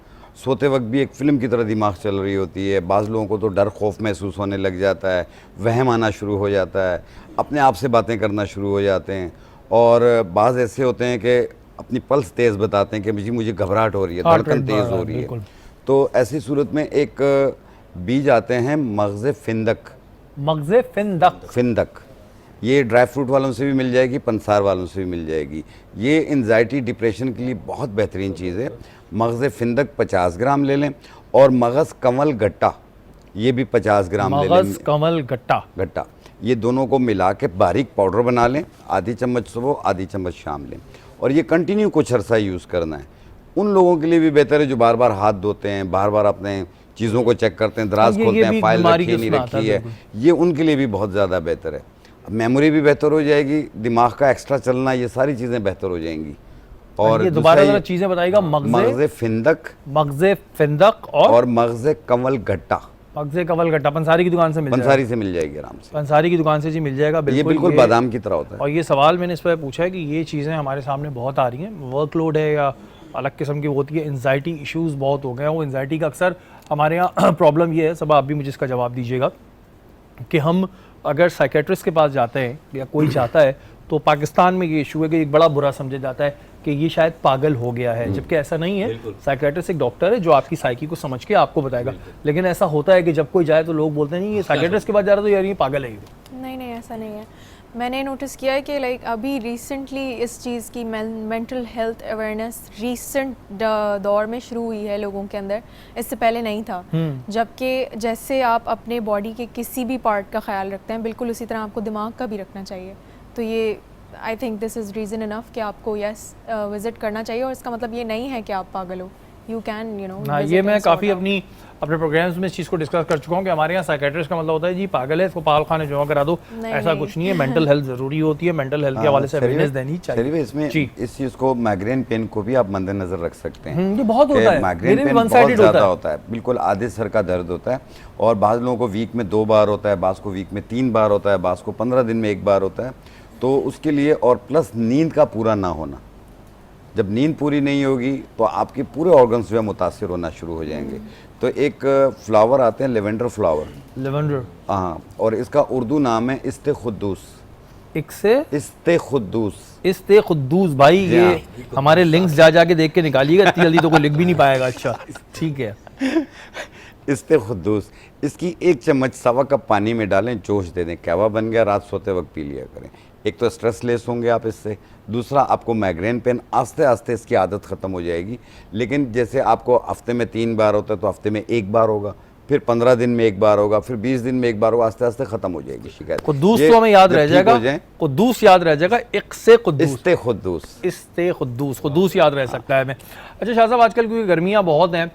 S4: سوتے وقت بھی ایک فلم کی طرح دماغ چل رہی ہوتی ہے. بعض لوگوں کو تو ڈر خوف محسوس ہونے لگ جاتا ہے, وہم آنا شروع ہو جاتا ہے, اپنے آپ سے باتیں کرنا شروع ہو جاتے ہیں. اور بعض ایسے ہوتے ہیں کہ اپنی پلس تیز بتاتے ہیں کہ مجھے گھبراہٹ ہو رہی ہے, دھڑکن تیز ہو رہی ہے. تو ایسی صورت میں ایک بیج آتے ہیں مغز فندق.
S1: مغز فندق,
S4: یہ ڈرائی فروٹ والوں سے بھی مل جائے گی, پنسار والوں سے بھی مل جائے گی. یہ انزائٹی ڈپریشن کے لیے بہت بہترین چیز ہے. مغز فندق 50 گرام لے لیں, اور مغز کنول گٹا یہ بھی 50 گرام لے لیں.
S1: مغز کنول گٹا,
S4: یہ دونوں کو ملا کے باریک پاؤڈر بنا لیں. آدھی چمچ صبح, آدھی چمچ شام لیں, اور یہ کنٹینیو کچھ عرصہ یوز کرنا ہے. ان لوگوں کے لیے بھی بہتر ہے جو بار بار ہاتھ دھوتے ہیں, بار بار اپنے چیزوں کو چیک کرتے ہیں, دراز کھولتے ہیں, فائل رکھی نہیں رکھی ہے, یہ ان کے لیے بھی بہت زیادہ بہتر ہے. میموری بھی بہتر ہو جائے گی, دماغ کا ایکسٹرا چلنا, یہ ساری چیزیں بہتر ہو جائیں گی. اور
S1: یہ دوبارہ ذرا چیزیں بتائیے گا.
S4: مغز
S1: فندق اور
S4: مغز کنول گٹا.
S1: مغز کنول گٹا پنساری کی دکان سے مل جائے گا.
S4: پنساری سے مل جائے گی آرام سے,
S1: پنساری کی دکان سے جی مل جائے گا.
S4: یہ بالکل بادام کی طرح ہوتا ہے.
S1: اور یہ سوال میں نے اس پہ پوچھا ہے کہ یہ چیزیں ہمارے سامنے بہت آ رہی ہیں, ورک لوڈ ہے یا الگ قسم کی ہوتی ہے, انزائٹی ایشوز بہت ہو گئے ہیں. وہ انزائٹی کا اکثر ہمارے یہاں پرابلم یہ ہے, سب آپ بھی مجھے اس کا جواب دیجیے گا, کہ ہم اگر سائیکیٹرسٹ کے پاس جاتے ہیں یا کوئی جاتا ہے تو پاکستان میں یہ ایشو ہے کہ ایک بڑا برا سمجھا جاتا ہے کہ یہ شاید پاگل ہو گیا ہے, جبکہ ایسا نہیں ہے. سائیکیٹرسٹ ایک ڈاکٹر ہے جو آپ کی سائیکی کو سمجھ کے آپ کو بتائے گا. لیکن ایسا ہوتا ہے کہ جب کوئی جائے تو لوگ بولتے ہیں نہیں یہ سائیکیٹرسٹ کے پاس جا رہا تو یار یہ پاگل ہے.
S2: نہیں ایسا نہیں ہے. میں نے نوٹس کیا ہے کہ لائک ابھی ریسنٹلی اس چیز کی مینٹل ہیلتھ اویئرنیس ریسنٹ دور میں شروع ہوئی ہے لوگوں کے اندر, اس سے پہلے نہیں تھا. جبکہ جیسے آپ اپنے باڈی کے کسی بھی پارٹ کا خیال رکھتے ہیں بالکل اسی طرح آپ کو دماغ کا بھی رکھنا چاہیے. تو یہ I think this is reason انف کہ آپ کو یس وزٹ کرنا چاہیے, اور اس کا مطلب یہ نہیں ہے کہ آپ پاگل ہو. یو کین
S1: یہ میں کافی اپنے پروگرامز میں اس چیز کو ڈسکس کر چکا ہوں کہ ہمارے یہاں سائیکیٹرسٹ کا مطلب ہوتا ہے جی پاگل ہے, اس کو پاگل خانے جمع کرا دو. ایسا کچھ نہیں ہے, مینٹل ہیلتھ ضروری ہوتی ہے, مینٹل ہیلتھ کے حوالے سے اویئرنیس دینی چاہیے.
S4: اس میں اس چیز کو مائگرین پین کو بھی آپ مد نظر رکھ سکتے ہیں.
S1: یہ بہت ہوتا ہے,
S4: مائگرین پین بہت زیادہ ہوتا ہے, بالکل آدھے سر کا درد ہوتا ہے, اور بعض لوگوں کو ویک میں 2 بار ہوتا ہے, بعض کو ویک میں 3 بار ہوتا ہے, بعض کو 15 دن میں 1 بار ہوتا ہے. تو اس کے لیے, اور پلس نیند کا پورا نہ ہونا, جب نیند پوری نہیں ہوگی تو آپ کے پورے آرگنز جو ہے متاثر ہونا شروع ہو جائیں گے. تو ایک فلاور آتے ہیں لیونڈر فلاور, ہاں, اور اس کا اردو نام ہے استخدوس.
S1: استخدوس بھائی, یہ ہمارے لنکس جا کے دیکھ کے نکالیے گا, اتنی جلدی تو کوئی لکھ بھی نہیں پائے گا. اچھا ٹھیک ہے.
S4: استخدوس, اس کی 1 چمچ 1.25 کپ پانی میں ڈالیں, جوش دے دیں, قہوہ بن گیا, رات سوتے وقت پی لیا کریں. ایک تو سٹریس لیس ہوں گے آپ اس سے, دوسرا آپ کو مائگرین پین آہستہ آہستہ اس کی عادت ختم ہو جائے گی. لیکن جیسے آپ کو ہفتے میں 3 بار ہوتا ہے تو ہفتے میں 1 بار ہوگا, پھر 15 دن میں 1 بار ہوگا, پھر 20 دن میں 1 بار ہوگا, آہستہ آہستہ ختم ہو جائے گی شکایت.
S1: قدوس تو ہمیں یاد رہ جائے گا, قدوس یاد رہ جائے گا, قدوس یاد رہ سکتا ہے ہمیں. اچھا شاہ صاحب, آج کل کیونکہ گرمیاں بہت ہیں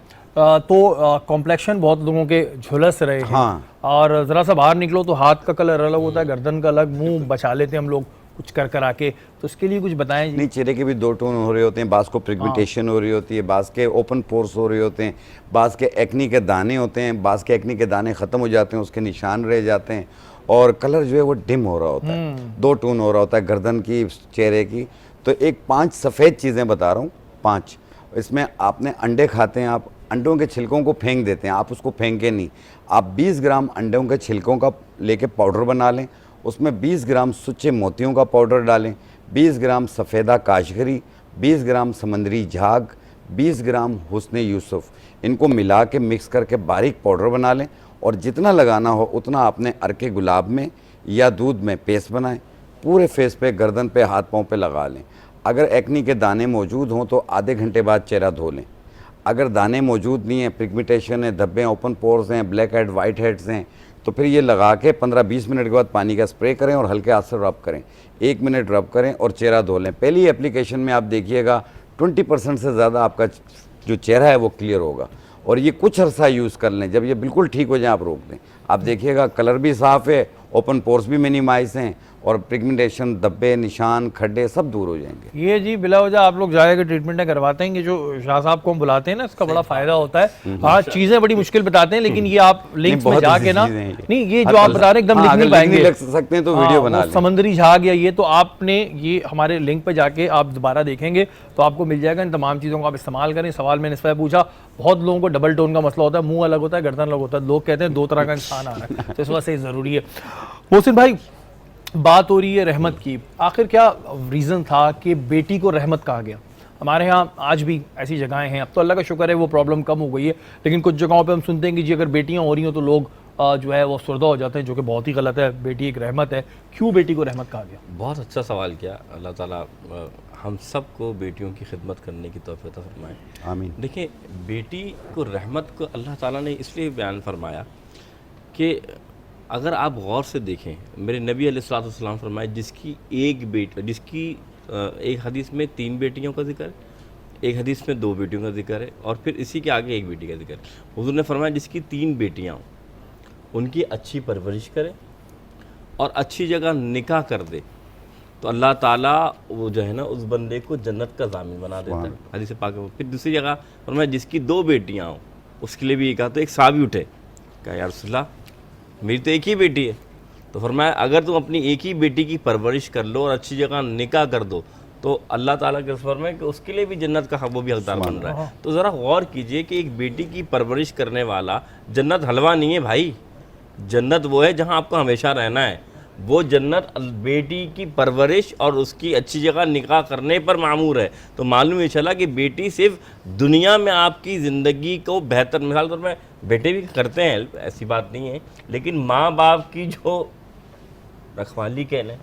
S1: تو کمپلیکشن بہت لوگوں کے جھلس رہے ہیں, اور ذرا سا باہر نکلو تو ہاتھ کا کلر الگ ہوتا ہے, گردن کا الگ, منہ بچا لیتے ہیں ہم لوگ, کچھ کر کے, تو اس کے لیے کچھ بتائیں جی.
S4: نہیں, چہرے کے بھی 2 ٹون ہو رہے ہوتے ہیں, بعض کو پگمنٹیشن ہو رہی ہوتی ہے, بعض کے اوپن پورس ہو رہے ہوتے ہیں, بعض کے ایکنی کے دانے ہوتے ہیں, بعض کے ایکنی کے دانے ختم ہو جاتے ہیں, اس کے نشان رہ جاتے ہیں, اور کلر جو ہے وہ ڈم ہو رہا ہوتا ہے, 2 ٹون ہو رہا ہوتا ہے گردن کی, چہرے کی. تو ایک 5 سفید چیزیں بتا رہا ہوں, 5. اس میں آپ نے انڈے کھاتے ہیں, آپ انڈوں کے چھلکوں کو پھینک دیتے ہیں, آپ اس کو پھینکیں نہیں. آپ 20 گرام انڈوں کے چھلکوں کا لے کے پاؤڈر بنا لیں, اس میں 20 گرام سچے موتیوں کا پاؤڈر ڈالیں, 20 گرام سفیدہ کاشغری, 20 گرام سمندری جھاگ, 20 گرام حسن یوسف, ان کو ملا کے مکس کر کے باریک پاؤڈر بنا لیں, اور جتنا لگانا ہو اتنا آپ نے عرق گلاب میں یا دودھ میں پیسٹ بنائیں, پورے فیس پہ, گردن پہ, ہاتھ پاؤں پہ لگا لیں. اگر ایکنی کے دانے موجود ہوں تو آدھے گھنٹے بعد چہرہ دھو لیں. اگر دانے موجود نہیں ہیں, پگمنٹیشن ہے, دھبے, اوپن پورز ہیں, بلیک ہیڈ, وائٹ ہیڈز ہیں, تو پھر یہ لگا کے 15-20 منٹ کے بعد پانی کا اسپرے کریں اور ہلکے ہاتھ سے رب کریں, 1 منٹ رب کریں اور چہرہ دھو لیں. پہلی اپلیکیشن میں آپ دیکھیے گا 20% سے زیادہ آپ کا جو چہرہ ہے وہ کلیئر ہوگا, اور یہ کچھ عرصہ یوز کر لیں. جب یہ بالکل ٹھیک ہو جائیں آپ روک دیں, آپ دیکھیے گا کلر بھی صاف ہے, اوپن پورس بھی منیمائز ہیں, اور پگمنٹیشن, دبے, نشان, کھڈے سب دور ہو جائیں گے.
S1: یہ جی بلا وجہ آپ لوگ جا کے ٹریٹمنٹیں کرواتے ہیں, کہ جو شاہ صاحب کو ہم بلاتے ہیں نا, اس کا بڑا فائدہ ہوتا ہے. ہاں چیزیں بڑی مشکل بتاتے ہیں, لیکن یہ آپ لنکس میں جا کے نا, نہیں یہ جو آپ بتا رہے ہیں ایک دم لکھ نہیں پائیں گے,
S4: لگ سکتے ہیں تو ویڈیو بنا لیں.
S1: سمندری جھاگ یا یہ تو آپ نے یہ ہمارے لنک پہ جا کے آپ دوبارہ دیکھیں گے تو آپ کو مل جائے گا. ان تمام چیزوں کو آپ استعمال کریں. سوال میں نے اس پہ پوچھا, بہت لوگوں کو ڈبل ٹون کا مسئلہ ہوتا ہے, منہ الگ ہوتا ہے, گردن الگ ہوتا ہے, لوگ کہتے ہیں 2 طرح کا انسان آ رہا ہے, تو اس وجہ سے ضروری ہے. محسن بھائی, بات ہو رہی ہے رحمت کی, آخر کیا ریزن تھا کہ بیٹی کو رحمت کہا گیا؟ ہمارے ہاں آج بھی ایسی جگہیں ہیں, اب تو اللہ کا شکر ہے وہ پرابلم کم ہو گئی ہے, لیکن کچھ جگہوں پہ ہم سنتے ہیں کہ جی اگر بیٹیاں ہو رہی ہوں تو لوگ جو ہے وہ افسردہ ہو جاتے ہیں, جو کہ بہت ہی غلط ہے. بیٹی ایک رحمت ہے, کیوں بیٹی کو رحمت کہا گیا؟
S3: بہت اچھا سوال کیا. اللہ تعالیٰ ہم سب کو بیٹیوں کی خدمت کرنے کی توفیق عطا فرمائے.
S4: آمین.
S3: دیکھیں, بیٹی کو رحمت کو اللہ تعالیٰ نے اس لیے بیان فرمایا کہ اگر آپ غور سے دیکھیں, میرے نبی علیہ الصلوۃ والسلام فرمائے جس کی ایک حدیث میں 3 بیٹیوں کا ذکر ہے, ایک حدیث میں 2 بیٹیوں کا ذکر ہے, اور پھر اسی کے آگے 1 بیٹی کا ذکر ہے. حضور نے فرمایا جس کی 3 بیٹیاں ہوں ان کی اچھی پرورش کرے اور اچھی جگہ نکاح کر دے, تو اللہ تعالیٰ وہ جو ہے نا اس بندے کو جنت کا ضامن بنا دیتا ہے. حدیث پاک میں پھر دوسری جگہ فرمایا جس کی 2 بیٹیاں ہوں, اس کے لیے بھی یہ کہا. تو ایک صحابی اٹھے, کہا یا رسول اللہ میری تو ایک ہی بیٹی ہے. تو فرمایا اگر تم اپنی ایک ہی بیٹی کی پرورش کر لو اور اچھی جگہ نکاح کر دو تو اللہ تعالیٰ کے فرمایا کہ اس کے لیے بھی جنت کا وہ بھی حقدار بن رہا ہے. تو ذرا غور کیجئے کہ ایک بیٹی کی پرورش کرنے والا, جنت حلوہ نہیں ہے بھائی, جنت وہ ہے جہاں آپ کو ہمیشہ رہنا ہے. وہ جنت بیٹی کی پرورش اور اس کی اچھی جگہ نکاح کرنے پر معمور ہے. تو معلوم یہ چلا کہ بیٹی صرف دنیا میں آپ کی زندگی کو بہتر, مثال طور میں بیٹے بھی کرتے ہیں ہیلپ, ایسی بات نہیں ہے, لیکن ماں باپ کی جو رکھوالی کہہ لیں,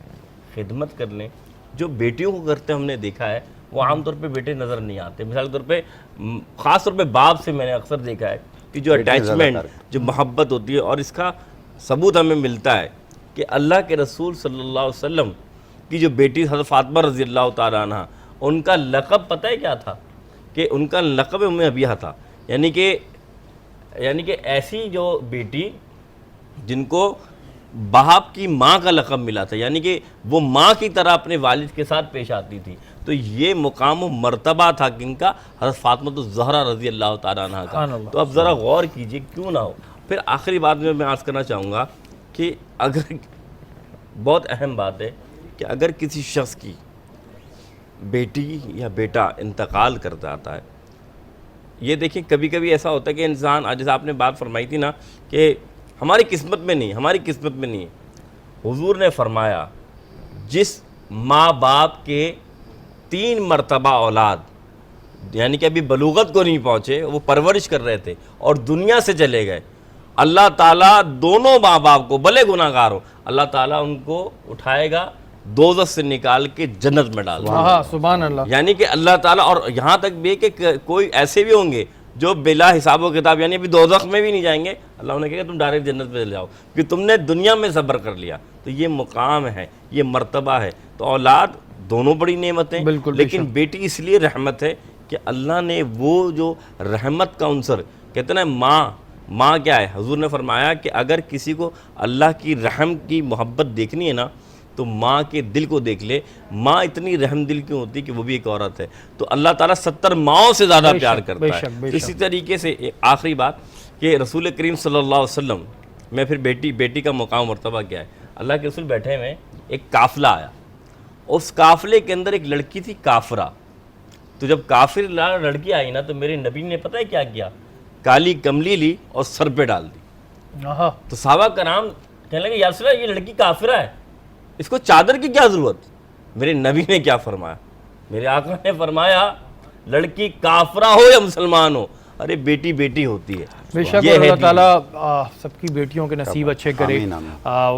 S3: خدمت کر لیں, جو بیٹیوں کو کرتے ہم نے دیکھا ہے وہ عام طور پہ بیٹے نظر نہیں آتے. مثال طور پہ خاص طور پہ باپ سے میں نے اکثر دیکھا ہے کہ جو اٹیچمنٹ, جو محبت ہوتی ہے, اور اس کا ثبوت ہمیں ملتا ہے کہ اللہ کے رسول صلی اللہ علیہ وسلم کی جو بیٹی حضرت فاطمہ رضی اللہ تعالیٰ عنہ, ان کا لقب پتہ ہے کیا تھا؟ کہ ان کا لقب ام ابیہ تھا. یعنی کہ ایسی جو بیٹی جن کو باپ کی ماں کا لقب ملا تھا, یعنی کہ وہ ماں کی طرح اپنے والد کے ساتھ پیش آتی تھی. تو یہ مقام و مرتبہ تھا کن کا؟ حضرت فاطمہ الزہرا رضی اللہ تعالیٰ عنہ کا. تو اب ذرا غور کیجئے کیوں نہ ہو. پھر آخری بات میں عرض کرنا چاہوں گا کہ اگر بہت اہم بات ہے کہ اگر کسی شخص کی بیٹی یا بیٹا انتقال کر جاتا ہے, یہ دیکھیں کبھی کبھی ایسا ہوتا ہے کہ انسان, جیسے آپ نے بات فرمائی تھی نا کہ ہماری قسمت میں نہیں, حضور نے فرمایا جس ماں باپ کے 3 مرتبہ اولاد, یعنی کہ ابھی بلوغت کو نہیں پہنچے, وہ پرورش کر رہے تھے اور دنیا سے چلے گئے, اللہ تعالیٰ دونوں ماں باپ کو بھلے گناہ گار ہو, اللہ تعالیٰ ان کو اٹھائے گا, دوزخ سے نکال کے جنت میں ڈال دے گا.
S1: سبحان اللہ.
S3: یعنی کہ اللہ تعالیٰ, اور یہاں تک بھی کہ کوئی ایسے بھی ہوں گے جو بلا حساب و کتاب, یعنی ابھی دوزخ میں بھی نہیں جائیں گے, اللہ انہیں کہے گا تم ڈائریکٹ جنت پہ چلے جاؤ کہ تم نے دنیا میں صبر کر لیا. تو یہ مقام ہے, یہ مرتبہ ہے. تو اولاد دونوں بڑی نعمتیں, لیکن بیٹی اس لیے رحمت ہے کہ اللہ نے وہ جو رحمت کا عنصر, کہتے ہیں نا ماں کیا ہے, حضور نے فرمایا کہ اگر کسی کو اللہ کی رحم کی محبت دیکھنی ہے نا تو ماں کے دل کو دیکھ لے, ماں اتنی رحم دل کیوں ہوتی کہ وہ بھی ایک عورت ہے, تو اللہ تعالیٰ 70 ماؤں سے زیادہ پیار کرتا ہے. اسی طریقے سے آخری بات کہ رسول کریم صلی اللہ علیہ وسلم میں پھر بیٹی کا مقام مرتبہ کیا ہے, اللہ کے رسول بیٹھے ہوئے, ایک قافلہ آیا, اس قافلے کے اندر ایک لڑکی تھی کافرہ. تو جب کافر لڑکی آئی نا تو میرے نبی نے پتہ ہے کیا کیا, کالی کملی لی اور سر پہ ڈال دی. تو صحابہ کرام کہنے لگے یا رسول اللہ یہ لڑکی کافرہ ہے, اس کو چادر کی کیا ضرورت. میرے نبی نے کیا فرمایا, میرے آقا نے فرمایا لڑکی کافرہ ہو یا مسلمان ہو, ارے بیٹی بیٹی ہوتی ہے.
S1: بے شک اللہ تعالیٰ سب کی بیٹیوں کے نصیب اچھے کرے.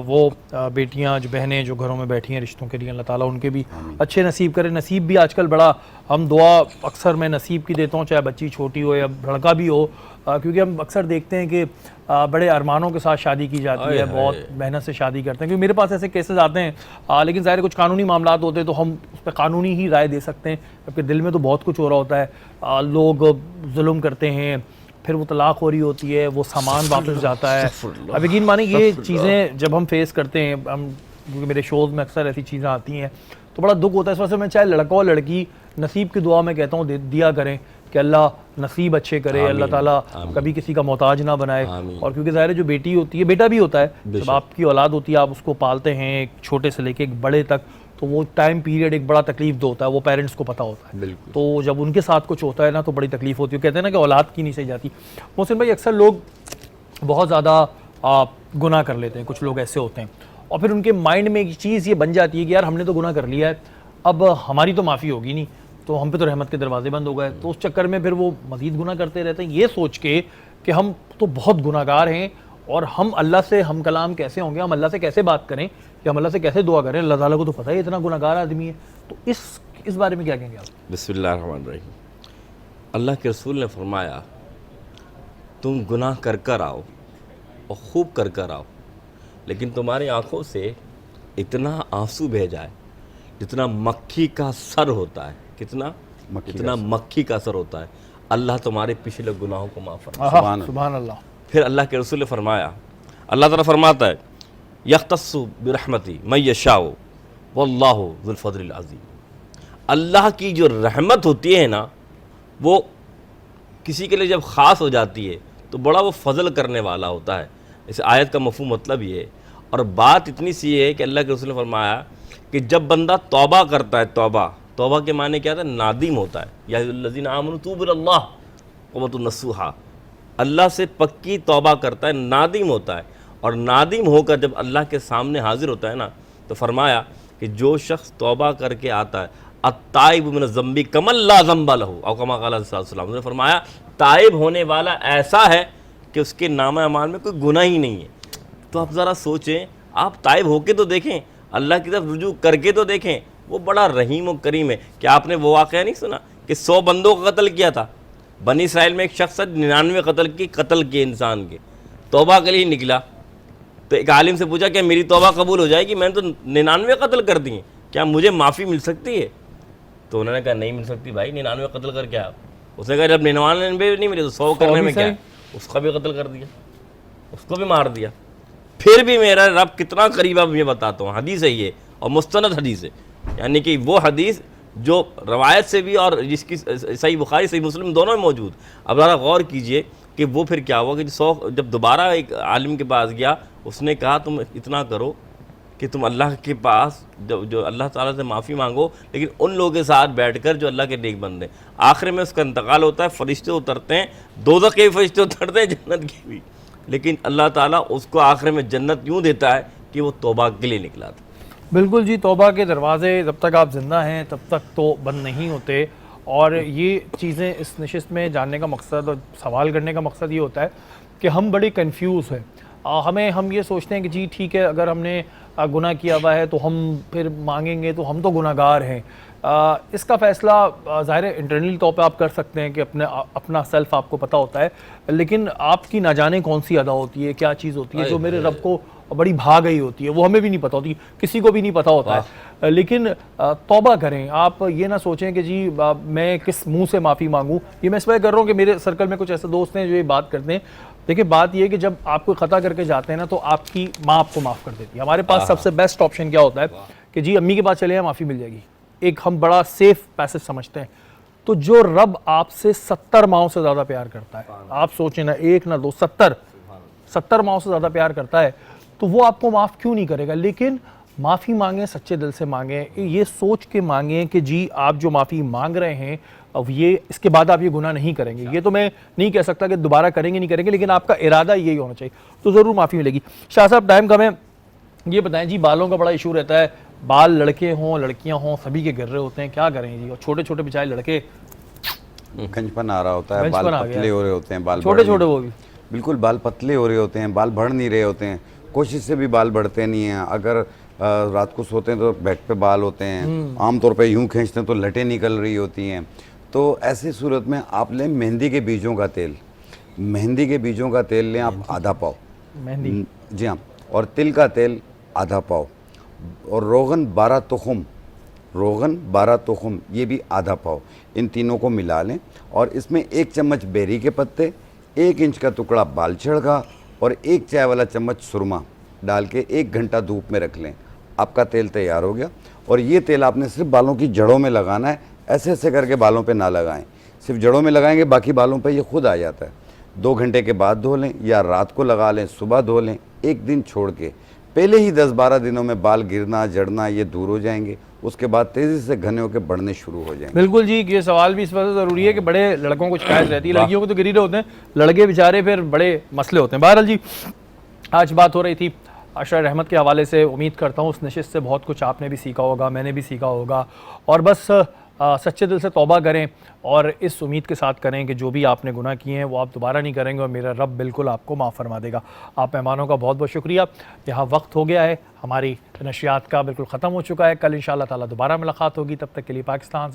S1: وہ بیٹیاں جو بہنیں جو گھروں میں بیٹھی ہیں رشتوں کے لیے, اللہ تعالیٰ ان کے بھی اچھے نصیب کرے. نصیب بھی آج کل بڑا, ہم دعا اکثر میں نصیب کی دیتا ہوں, چاہے بچی چھوٹی ہو یا لڑکا بھی ہو, کیونکہ ہم اکثر دیکھتے ہیں کہ بڑے ارمانوں کے ساتھ شادی کی جاتی ہے, بہت محنت سے شادی کرتے ہیں. کیونکہ میرے پاس ایسے کیسز آتے ہیں, لیکن ظاہر کچھ قانونی معاملات ہوتے ہیں تو ہم اس پہ قانونی ہی رائے دے سکتے ہیں, جبکہ دل میں تو بہت کچھ ہو رہا ہوتا ہے. لوگ ظلم کرتے ہیں, پھر وہ طلاق ہو رہی ہوتی ہے, وہ سامان واپس جاتا ہے. اب یقین مانیں یہ چیزیں جب ہم فیس کرتے ہیں, کیونکہ میرے شوز میں اکثر ایسی چیزیں آتی ہیں تو بڑا دکھ ہوتا ہے. اس وجہ سے میں چاہے لڑکا ہو لڑکی, نصیب کی دعا میں کہتا ہوں دیا کریں کہ اللہ نصیب اچھے کرے, اللہ تعالیٰ کبھی کسی کا محتاج نہ بنائے. اور کیونکہ ظاہر ہے جو بیٹی ہوتی ہے, بیٹا بھی ہوتا ہے, جب آپ کی اولاد ہوتی ہے آپ اس کو پالتے ہیں ایک چھوٹے سے لے کے ایک بڑے تک, تو وہ ٹائم پیریڈ ایک بڑا تکلیف دہ ہوتا ہے, وہ پیرنٹس کو پتہ ہوتا ہے. تو جب ان کے ساتھ کچھ ہوتا ہے نا تو بڑی تکلیف ہوتی ہے. کہتے ہیں نا کہ اولاد کی نہیں سہی جاتی. محسن بھائی اکثر لوگ بہت زیادہ گناہ کر لیتے ہیں, کچھ لوگ ایسے ہوتے ہیں, اور پھر ان کے مائنڈ میں ایک چیز یہ بن جاتی ہے کہ یار ہم نے تو گناہ کر لیا ہے, اب ہماری تو معافی ہوگی نہیں, تو ہم پہ تو رحمت کے دروازے بند ہو گئے. تو اس چکر میں پھر وہ مزید گناہ کرتے رہتے ہیں, یہ سوچ کے کہ ہم تو بہت گناہ گار ہیں اور ہم اللہ سے ہم کلام کیسے ہوں گے, ہم اللہ سے کیسے بات کریں, کہ ہم اللہ سے کیسے دعا کریں. اللہ تعالیٰ کو تو پتہ ہے اتنا گناہ گار آدمی ہے. تو اس بارے میں کیا کہیں گے آپ؟
S3: بسم اللہ الرحمن الرحیم. اللہ کے رسول نے فرمایا تم گناہ کر کر آؤ اور خوب کر کر آؤ, لیکن تمہاری آنکھوں سے اتنا آنسو بہہ جائے جتنا مکھی کا سر ہوتا ہے, کتنا مکھی کا سر ہوتا ہے, اللہ تمہارے پچھلے گناہوں کو معاف فرمائے.
S1: سبحان اللہ.
S3: پھر اللہ کے رسول نے فرمایا, اللہ تعالیٰ فرماتا ہے یختص برحمتی من یشاء واللہ ذو الفضل العظیم. اللہ کی جو رحمت ہوتی ہے نا, وہ کسی کے لیے جب خاص ہو جاتی ہے تو بڑا وہ فضل کرنے والا ہوتا ہے. اس آیت کا مفہوم مطلب یہ ہے, اور بات اتنی سی ہے کہ اللہ کے رسول نے فرمایا کہ جب بندہ توبہ کرتا ہے, توبہ کے معنی کیا تھا, نادم ہوتا ہے. یا الذین آمنوا توبوا الی اللہ توبۃ نصوحا, اللہ سے پکی توبہ کرتا ہے, نادم ہوتا ہے, اور نادم ہو کر جب اللہ کے سامنے حاضر ہوتا ہے نا, تو فرمایا کہ جو شخص توبہ کر کے آتا ہے, التائب من الذنب کمن لا ذنب لہ, او کما قال صلی اللہ علیہ وسلم, نے فرمایا تائب ہونے والا ایسا ہے کہ اس کے نامہ اعمال میں کوئی گناہ ہی نہیں ہے. تو آپ ذرا سوچیں, آپ تائب ہو کے تو دیکھیں, اللہ کی طرف رجوع کر کے تو دیکھیں, وہ بڑا رحیم و کریم ہے. کیا آپ نے وہ واقعہ نہیں سنا کہ 100 بندوں کا قتل کیا تھا بنی اسرائیل میں, ایک شخص 99 قتل کیے انسان کے, توبہ کے لیے نکلا, تو ایک عالم سے پوچھا کہ میری توبہ قبول ہو جائے گی, میں نے تو 99 قتل کر دیے, کیا مجھے معافی مل سکتی ہے؟ تو انہوں نے کہا نہیں مل سکتی بھائی, 99 قتل کر کیا. اس نے کہا جب 99 نہیں ملے تو 100 کرنے میں کیا, اس کا بھی قتل کر دیا, اس کو بھی مار دیا. پھر بھی میرا رب کتنا قریب ہے میں بتاتا ہوں, حدیث ہے یہ, اور مستند حدیث ہے, یعنی کہ وہ حدیث جو روایت سے بھی اور جس کی صحیح بخاری صحیح مسلم دونوں میں موجود. اب ذرا غور کیجئے کہ وہ پھر کیا ہوا کہ جب دوبارہ ایک عالم کے پاس گیا, اس نے کہا تم اتنا کرو کہ تم اللہ کے پاس جو اللہ تعالیٰ سے معافی مانگو, لیکن ان لوگوں کے ساتھ بیٹھ کر جو اللہ کے نیک بندے. آخر میں اس کا انتقال ہوتا ہے, فرشتے اترتے ہیں, دوزخ کے فرشتے اترتے ہیں, جنت کے بھی, لیکن اللہ تعالیٰ اس کو آخر میں جنت یوں دیتا ہے کہ وہ توبہ کے لیے نکلا تھا.
S1: بالکل جی, توبہ کے دروازے جب تک آپ زندہ ہیں تب تک تو بند نہیں ہوتے. اور یہ چیزیں اس نشست میں جاننے کا مقصد اور سوال کرنے کا مقصد یہ ہوتا ہے کہ ہم بڑے کنفیوز ہیں. ہم یہ سوچتے ہیں کہ جی ٹھیک ہے, اگر ہم نے گناہ کیا ہوا ہے تو ہم پھر مانگیں گے تو ہم تو گناہ گار ہیں. اس کا فیصلہ ظاہر انٹرنل طور پہ آپ کر سکتے ہیں کہ اپنا سیلف آپ کو پتہ ہوتا ہے, لیکن آپ کی نہ جانے کون سی ادا ہوتی ہے, کیا چیز ہوتی ہے جو میرے رب کو بڑی بھا گئی ہوتی ہے, وہ ہمیں بھی نہیں پتہ ہوتی, کسی کو بھی نہیں پتہ ہوتا ہے. لیکن توبہ کریں. آپ یہ نہ سوچیں کہ جی میں کس منہ سے معافی مانگوں. یہ میں اس وجہ کر رہا ہوں کہ میرے سرکل میں کچھ ایسے دوست ہیں جو یہ بات کرتے ہیں, دیکھیں بات یہ ہے کہ جب آپ کوئی خطا کر کے جاتے ہیں نا تو آپ کی ماں آپ کو معاف کر دیتی ہے. ہمارے پاس سب سے بیسٹ آپشن کیا ہوتا ہے کہ جی امی کے پاس چلے جائیں معافی مل جائے گی, ایک ہم بڑا سیف پیسج سمجھتے ہیں. تو جو رب آپ سے 70 ماؤں سے زیادہ پیار کرتا ہے, آپ سوچیں نا ایک نہ دو 70 ماؤں سے زیادہ پیار کرتا ہے, تو وہ آپ کو معاف کیوں نہیں کرے گا. لیکن معافی مانگیں, سچے دل سے مانگیں, یہ سوچ کے مانگیں کہ جی آپ جو معافی مانگ رہے ہیں اب یہ اس کے بعد آپ یہ گناہ نہیں کریں گے. یہ تو میں نہیں کہہ سکتا کہ دوبارہ کریں گے نہیں کریں گے, لیکن آپ کا ارادہ یہی ہونا چاہیے, تو ضرور معافی ملے گی. شاہ صاحب ٹائم کم ہے, یہ بتائیں جی بالوں کا بڑا ایشو رہتا ہے, بال لڑکے ہوں لڑکیاں ہوں سبھی کے گر رہے ہوتے ہیں, کیا کریں جی. اور چھوٹے چھوٹے بیچارے لڑکے
S4: گنجپن آ رہا ہوتا ہے, بال
S1: گنجپن آ گیا.
S4: پتلے ہو رہے ہوتے ہیں, بال
S1: چھوٹے چھوٹے وہ بھی
S4: بالکل بال پتلے ہو رہے ہوتے ہیں, بال بڑھ نہیں رہے ہوتے ہیں, کوشش سے بھی بال بڑھتے نہیں ہیں. اگر رات کو سوتے ہیں تو بیک پہ بال ہوتے ہیں, عام طور پہ یوں کھینچتے ہیں تو لٹیں نکل رہی ہوتی ہیں. تو ایسی صورت میں آپ لیں مہندی کے بیجوں کا تیل, مہندی کے بیجوں کا تیل لیں آپ آدھا پاؤ,
S1: مہندی
S4: جی ہاں, اور تل کا تیل آدھا پاؤ, اور روغن 12 تخم یہ بھی آدھا پاؤ. ان تینوں کو ملا لیں اور اس میں 1 چمچ بیری کے پتے, 1 انچ کا ٹکڑا بال چھڑ کا اور 1 چائے والا چمچ سرما ڈال کے 1 گھنٹہ دھوپ میں رکھ لیں. آپ کا تیل تیار ہو گیا. اور یہ تیل آپ نے صرف بالوں کی جڑوں میں لگانا ہے, ایسے ایسے کر کے بالوں پہ نہ لگائیں, صرف جڑوں میں لگائیں گے, باقی بالوں پہ یہ خود آ جاتا ہے. 2 گھنٹے کے بعد دھو لیں یا رات کو لگا لیں, صبح دھو لیں, 1 دن چھوڑ کے. پہلے ہی 10-12 دنوں میں بال گرنا جڑنا یہ دور ہو جائیں گے, اس کے بعد تیزی سے گھنے ہو کے بڑھنے شروع ہو جائیں گے.
S1: بالکل جی, یہ سوال بھی اس وجہ سے ضروری ہے کہ بڑے لڑکوں کو شکایت رہتی ہے, لڑکیوں کو تو گری رہے ہوتے ہیں, لڑکے بیچارے پھر بڑے مسئلے ہوتے ہیں. بہرحال جی آج بات ہو رہی تھی عشرہ رحمت کے حوالے سے, امید کرتا ہوں اس نشست سے بہت کچھ آپ نے بھی سیکھا ہوگا, میں نے بھی سیکھا ہوگا, اور بس سچے دل سے توبہ کریں اور اس امید کے ساتھ کریں کہ جو بھی آپ نے گناہ کیے ہیں وہ آپ دوبارہ نہیں کریں گے, اور میرا رب بالکل آپ کو معاف فرما دے گا. آپ مہمانوں کا بہت بہت شکریہ. یہاں وقت ہو گیا ہے, ہماری نشریات کا بالکل ختم ہو چکا ہے. کل انشاءاللہ تعالیٰ دوبارہ ملاقات ہوگی, تب تک کے لیے پاکستان